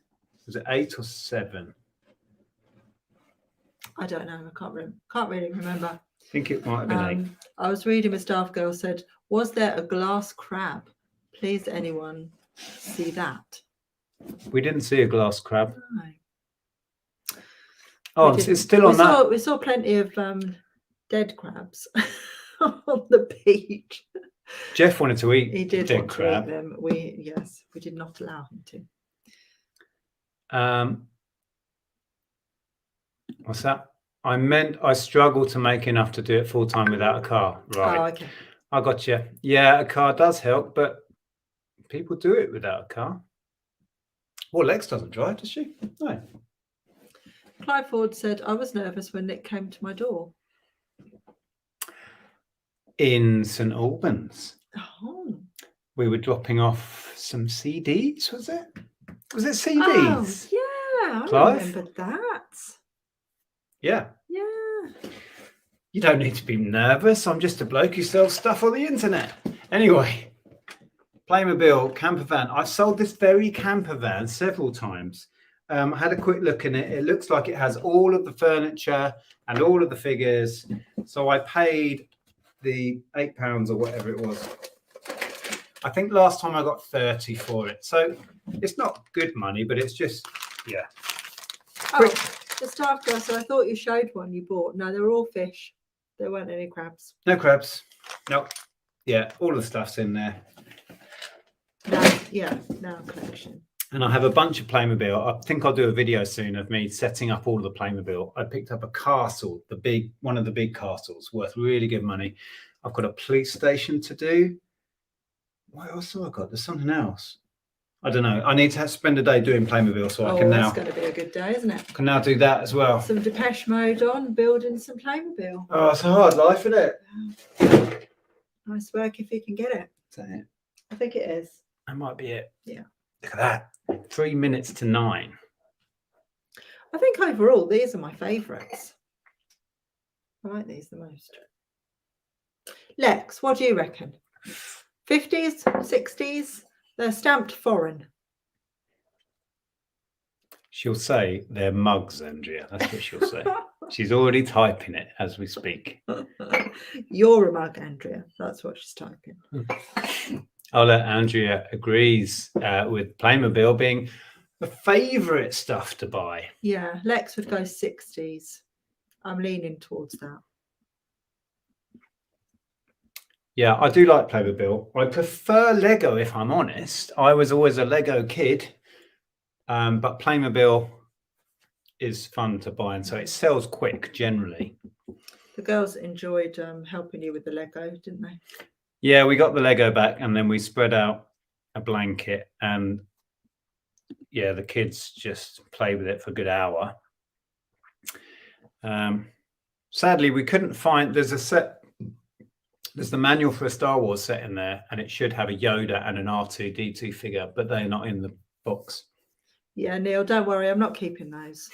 Was it 8 or 7? I don't know. I can't really remember. I think it might have been 8. I was reading a staff girl said, was there a glass crab? Please, anyone see that? We didn't see a glass crab. No. Oh, it's still on that. We saw plenty of dead crabs on the beach. Jeff wanted to eat. He did dead want crab. to eat them. We did not allow him to. What's that? I struggle to make enough to do it full time without a car. Right. Oh, okay. I got you. Yeah, a car does help, but People do it without a car. Well, Lex doesn't drive, does she? No. Clive Ford said, I was nervous when Nick came to my door. In St Albans. Oh. We were dropping off some CDs, was it? Was it CDs? Oh, yeah, Clive? I remember that. Yeah. Yeah. You don't need to be nervous. I'm just a bloke who sells stuff on the internet. Anyway, Playmobil camper van. I've sold this very camper van several times. I had a quick look in it. It looks like it has all of the furniture and all of the figures. So I paid the £8 or whatever it was. I think last time I got 30 for it. So it's not good money, but it's just, yeah. Oh, just after, so I thought you showed one you bought. No, they were all fish. There weren't any crabs. No crabs. Nope. Yeah, all the stuff's in there. Now collection. And I have a bunch of Playmobil. I think I'll do a video soon of me setting up all the Playmobil. I picked up a castle, one of the big castles, worth really good money. I've got a police station to do. What else have I got? There's something else. I don't know. I need to spend a day doing Playmobil, so I can now. That's going to be a good day, isn't it? Can now do that as well. Some Depeche Mode on, building some Playmobil. Oh, it's a hard life, isn't it? Nice work if you can get it. Is that it? I think it is. That might be it. Yeah. Look at that. 3 minutes to 9. I think overall, these are my favourites. I like these the most. Lex, what do you reckon? 50s, 60s? They're stamped foreign. She'll say they're mugs, Andrea. That's what she'll say. She's already typing it as we speak. You're a mug, Andrea. That's what she's typing. I'll let Andrea agrees with Playmobil being the favourite stuff to buy. Yeah, Lex would go 60s. I'm leaning towards that. Yeah, I do like Playmobil. I prefer Lego, if I'm honest. I was always a Lego kid, but Playmobil is fun to buy, and so it sells quick generally. The girls enjoyed helping you with the Lego, didn't they? Yeah, we got the Lego back, and then we spread out a blanket, and yeah, the kids just play with it for a good hour. Sadly, we couldn't find. There's the manual for a Star Wars set in there, and it should have a Yoda and an R2-D2 figure, but they're not in the box. Yeah, Neil, don't worry, I'm not keeping those.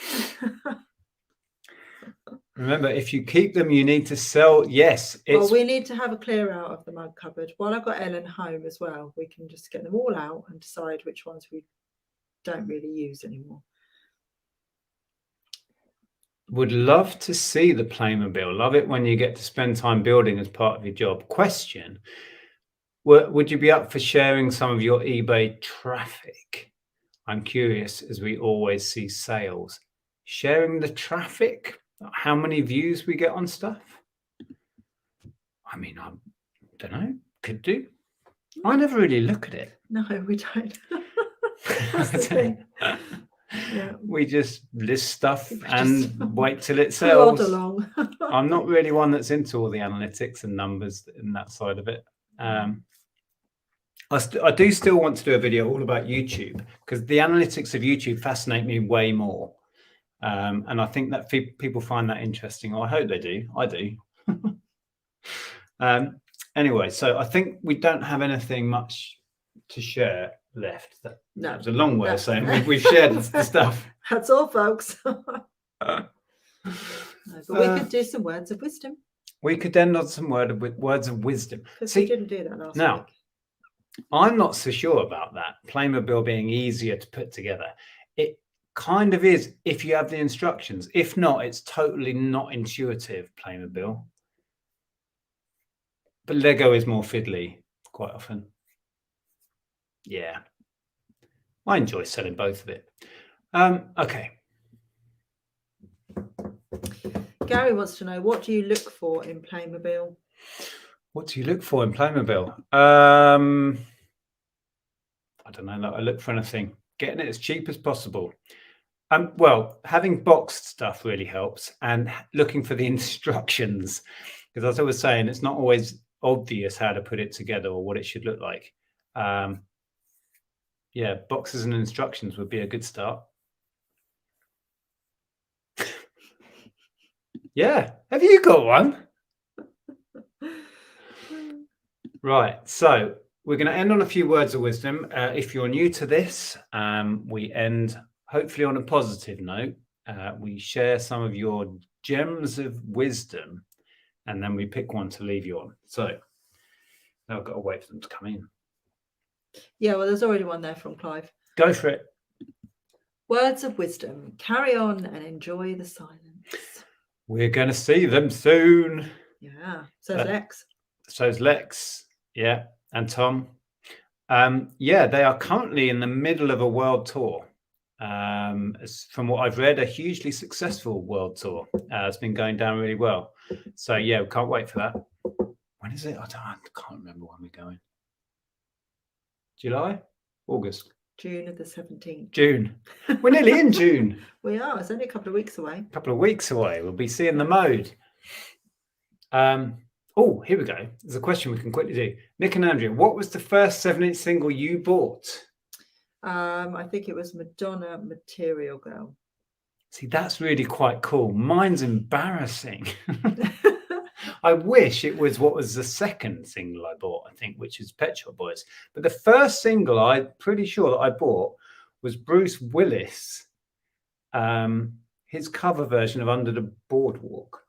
Remember, if you keep them, you need to sell. Yes, well, we need to have a clear out of the mug cupboard. While I've got Ellen home as well, we can just get them all out and decide which ones we don't really use anymore. Would love to see the Playmobil. Love it when you get to spend time building as part of your job. Question: would you be up for sharing some of your eBay traffic? I'm curious, as we always see sales. Sharing the traffic, how many views we get on stuff? I mean, I don't know. Could do. I never really look at it. No, we don't. That's the thing. Yeah. We just list stuff and wait till it sells. Along. I'm not really one that's into all the analytics and numbers and that side of it. I do still want to do a video all about YouTube, because the analytics of YouTube fascinate me way more. And I think that people find that interesting. I hope they do. I do. Anyway, so I think we don't have anything much to share left. That was a long way of saying we've shared the stuff. That's all, folks. But we could do some words of wisdom. We could end on some words of wisdom. Because we didn't do that last week. I'm not so sure about that. Playmobil being easier to put together. It kind of is if you have the instructions. If not, it's totally not intuitive, Playmobil. But Lego is more fiddly quite often. Yeah. I enjoy selling both of it. Okay. Gary wants to know, what do you look for in Playmobil? What do you look for in Playmobil? I don't know. I look for anything. Getting it as cheap as possible. Well, having boxed stuff really helps, and looking for the instructions, because as I was saying, it's not always obvious how to put it together or what it should look like. Yeah, boxes and instructions would be a good start. Yeah, have you got one? Right, so we're going to end on a few words of wisdom. If you're new to this, we end hopefully on a positive note. We share some of your gems of wisdom, and then we pick one to leave you on. So now I've got to wait for them to come in. Yeah, well, there's already one there from Clive. Go for it. Words of wisdom. Carry on and enjoy the silence. We're going to see them soon. Yeah, so's Lex. So's Lex. Yeah, and Tom. Yeah, they are currently in the middle of a world tour. From what I've read, a hugely successful world tour. It's been going down really well. So yeah, we can't wait for that. When is it? I can't remember when we're going. July? August? June of the 17th. June. We're nearly in June. We are. It's only a couple of weeks away. A couple of weeks away. We'll be seeing the mode. Oh, here we go. There's a question we can quickly do. Nick and Andrea, what was the first 7-inch single you bought? I think it was Madonna Material Girl. See, that's really quite cool. Mine's embarrassing. I wish it was what was the second single I bought, I think, which is Pet Shop Boys. But the first single I'm pretty sure that I bought was Bruce Willis, his cover version of Under the Boardwalk.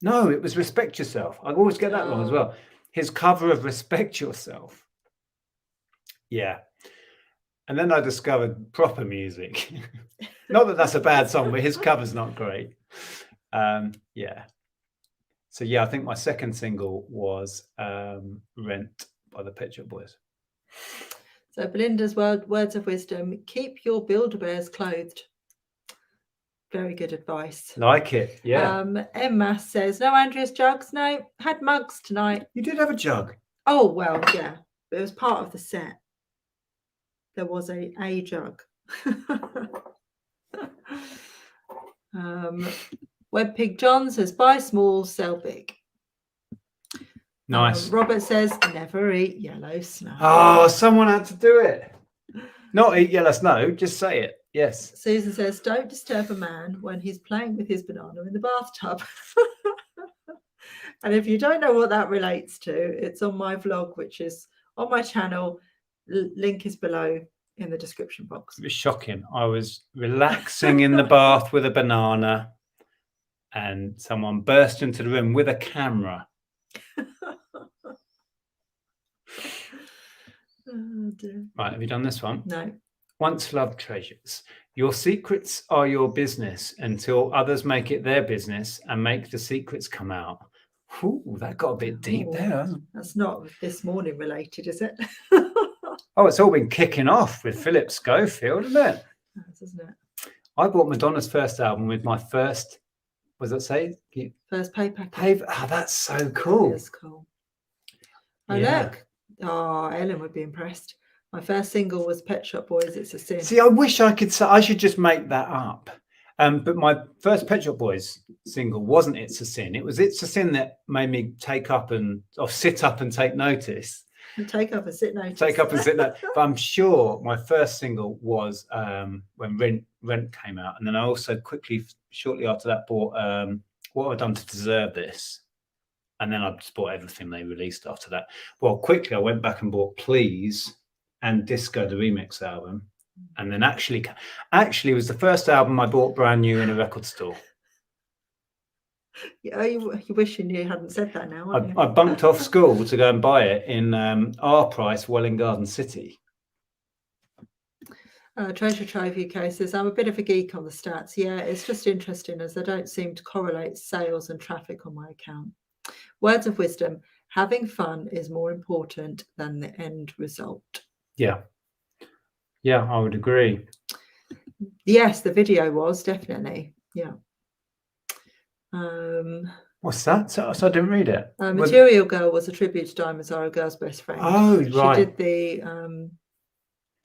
No, it was Respect Yourself. I always get that wrong as well. His cover of Respect Yourself. Yeah. And then I discovered proper music. Not that that's a bad song, but his cover's not great. Yeah. So yeah, I think my second single was Rent by the Pet Shop Boys. So Belinda's words of wisdom: keep your Build-A-Bears clothed. Very good advice. Like it, yeah. Emma says, no Andrea's jugs. No, had mugs tonight. You did have a jug. Oh, well, yeah. But it was part of the set. There was a jug. Webpig John says, buy small, sell big. Nice. Robert says, never eat yellow snow. Oh, someone had to do it. Not eat yellow snow, just say it. Yes. Susan says, don't disturb a man when he's playing with his banana in the bathtub. And if you don't know what that relates to, it's on my vlog, which is on my channel. Link is below in the description box. It was shocking. I was relaxing in the bath with a banana and someone burst into the room with a camera. Oh, dear. Right, have you done this one? No. Once loved treasures. Your secrets are your business until others make it their business and make the secrets come out. Ooh, that got a bit deep there. That's not this morning related, is it? Oh, it's all been kicking off with Philip Schofield, isn't it? Yes, isn't it? I bought Madonna's first album with my first, what does that say? First pay packet. Oh, that's so cool. That is cool. Oh, Yeah. look. Oh, Ellen would be impressed. My first single was Pet Shop Boys, It's a Sin. See, I wish I could say, I should just make that up. But my first Pet Shop Boys single wasn't It's a Sin. It was It's a Sin that made me sit up and take notice. Take up and sit notice. Take up and sit notice. But I'm sure my first single was when Rent came out. And then I also shortly after that, bought What Have I Done to Deserve This? And then I just bought everything they released after that. Well, quickly, I went back and bought Please and Disco, the remix album. And then actually it was the first album I bought brand new in a record store. Yeah, you wish you hadn't said that now, aren't you? I bunked off school to go and buy it in our price, Welling Garden City. Treasure Trove UK says, I'm a bit of a geek on the stats. Yeah, it's just interesting as they don't seem to correlate sales and traffic on my account. Words of wisdom: having fun is more important than the end result. Yeah, I would agree. Yes, the video was definitely. Yeah. What's that? So I didn't read it. Material Girl was a tribute to Diamonds Are a Girl's Best Friend. Oh, right. She did the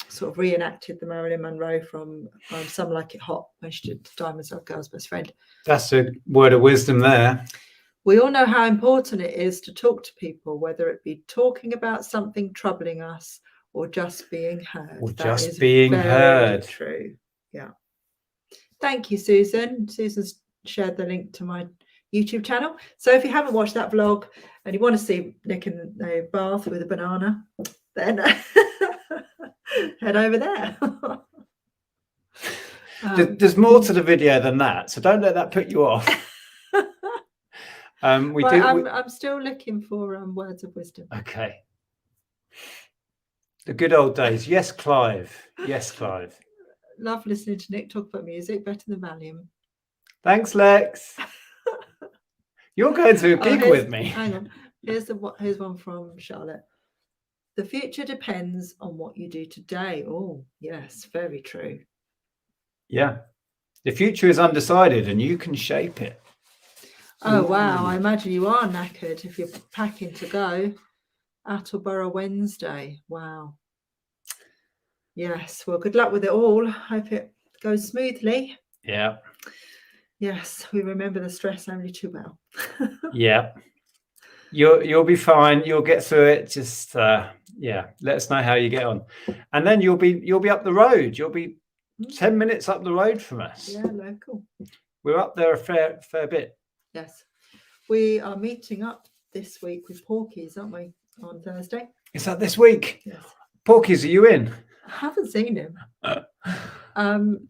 sort of reenacted the Marilyn Monroe from Some Like It Hot when she did Diamonds Are a Girl's Best Friend. That's a word of wisdom there. We all know how important it is to talk to people, whether it be talking about something troubling us or just being heard. Or That just is being very heard. true. Yeah. Thank you, Susan. Susan's shared the link to my YouTube channel. So if you haven't watched that vlog and you want to see Nick in the bath with a banana, then head over there. There's more to the video than that, so don't let that put you off. I'm still looking for words of wisdom. Okay. The good old days. Yes, Clive. Yes, Clive. Love listening to Nick talk about music, better than Valium. Thanks, Lex. You're going to a gig with me. Hang on. Here's one from Charlotte. The future depends on what you do today. Oh, yes, very true. Yeah. The future is undecided and you can shape it. Oh, wow. I imagine you are knackered if you're packing to go. Attleborough Wednesday. Wow. Yes. Well, good luck with it all. Hope it goes smoothly. Yeah. Yes. We remember the stress only too well. Yeah. You'll be fine. You'll get through it. Just let us know how you get on. And then you'll be up the road. You'll be 10 minutes up the road from us. Yeah, local. We're up there a fair bit. Yes. We are meeting up this week with Porky's, aren't we? On Thursday. Is that this week? Yes. Porky's, are you in? I haven't seen him.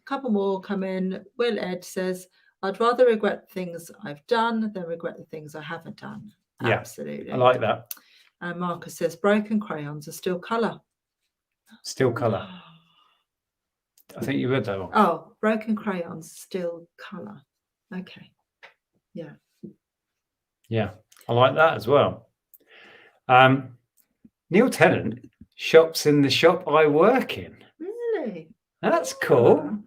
Couple more come in. Will Ed says, I'd rather regret things I've done than regret the things I haven't done. Yeah, absolutely. I like that. And Marcus says, broken crayons are still colour. Still colour. I think you read that one. Oh, broken crayons still colour. Okay. Yeah. Yeah, I like that as well. Neil Tennant shops in the shop I work in. Really? That's cool.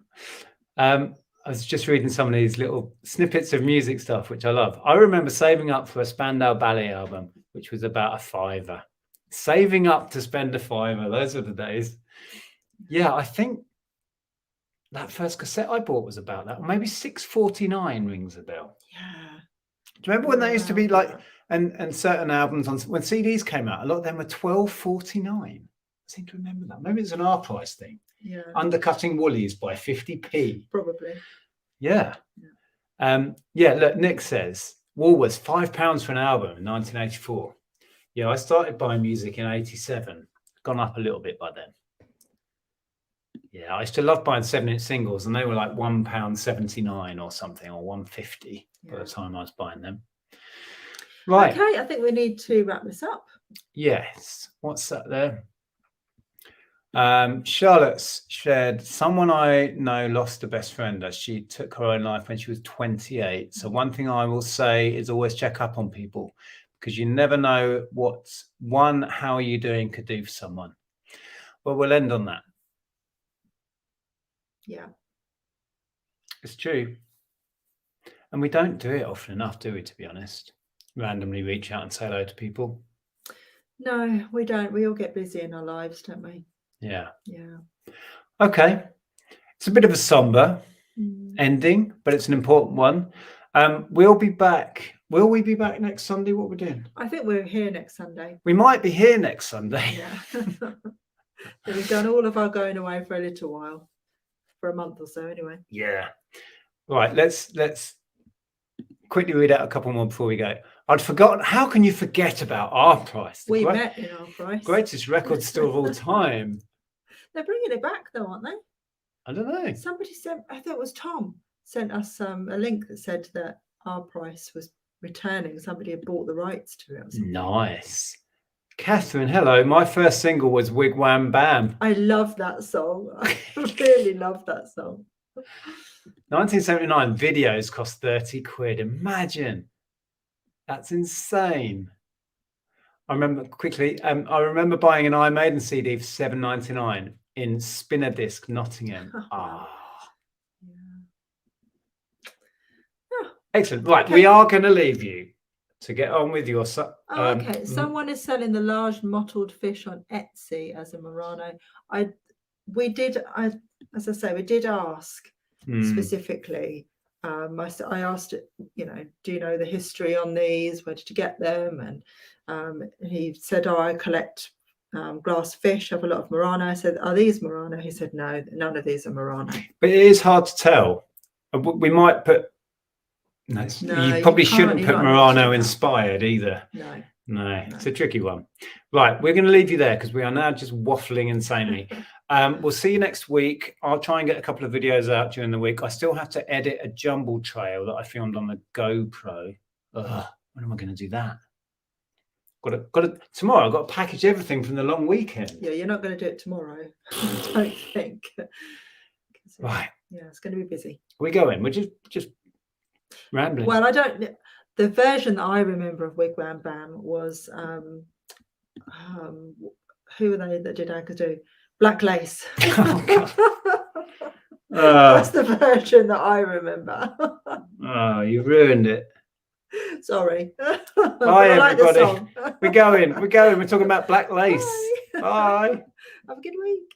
I was just reading some of these little snippets of music stuff, which I love. I remember saving up for a Spandau Ballet album, which was about £5. Saving up to spend £5. Those were the days. Yeah, I think that first cassette I bought was about that. Or maybe £6.49 rings a bell. Yeah. Do you remember when they used to be like, and certain albums on when CDs came out, a lot of them were £12.49. I seem to remember that. Maybe it's an R price thing. Yeah. Undercutting Woolies by 50p. Probably. Yeah. Look, Nick says Woolworths £5 for an album in 1984. Yeah, I started buying music in 87. Gone up a little bit by then. Yeah, I used to love buying 7-inch singles, and they were like £1.79 or something, or £1.50 by the time I was buying them. Right. Okay, I think we need to wrap this up. Yes. What's that there? Charlotte's shared, someone I know lost a best friend as she took her own life when she was 28. So one thing I will say is always check up on people, because you never know how are you doing could do for someone. Well, we'll end on that. Yeah. It's true. And we don't do it often enough, do we, to be honest? Randomly reach out and say hello to people. No, we don't. We all get busy in our lives, don't we? Yeah. Yeah. Okay. It's a bit of a somber ending, but it's an important one. We'll be back. Will we be back next Sunday? What we're doing? I think we're here next Sunday. We might be here next Sunday. Yeah. We've done all of our going away for a little while. For a month or so anyway. Yeah. Right, let's quickly read out a couple more before we go. I'd forgotten. How can you forget about Our Price? We met in Our Price. Greatest record store of all time. They're bringing it back though, aren't they? I don't know. Somebody sent, I think it was Tom, sent us a link that said that Our Price was returning. Somebody had bought the rights to it. Nice. Catherine, hello. My first single was Wig Wham Bam. I love that song. I really love that song. 1979 videos cost 30 quid. Imagine. That's insane. I remember buying an Iron Maiden CD for £7.99 in Spinner Disc, Nottingham. Yeah. Excellent. Right, okay. We are going to leave you to get on with your... okay. Someone is selling the large mottled fish on Etsy as a Murano. We did ask specifically. I asked, do you know the history on these? Where did you get them? And he said, I collect glass fish. I have a lot of Murano. I said, are these Murano? He said, no, none of these are Murano. But it is hard to tell. We might put. No, you probably shouldn't put Murano inspired either. No, it's a tricky one. Right, we're going to leave you there because we are now just waffling insanely. We'll see you next week. I'll try and get a couple of videos out during the week. I still have to edit a jumble trail that I filmed on the GoPro. Ugh, when am I going to do that? Got to tomorrow. I've got to package everything from the long weekend. Yeah, you're not going to do it tomorrow. I don't think. Right. Yeah, it's going to be busy. We're going. We're just rambling. Well, I don't. The version that I remember of Wig Wam Bam was who are they that did Agadoo? Black Lace. Oh, God. That's the version that I remember. Oh, you ruined it. Sorry. Bye, everybody. We're going. We're talking about Black Lace. Bye. Bye. Have a good week.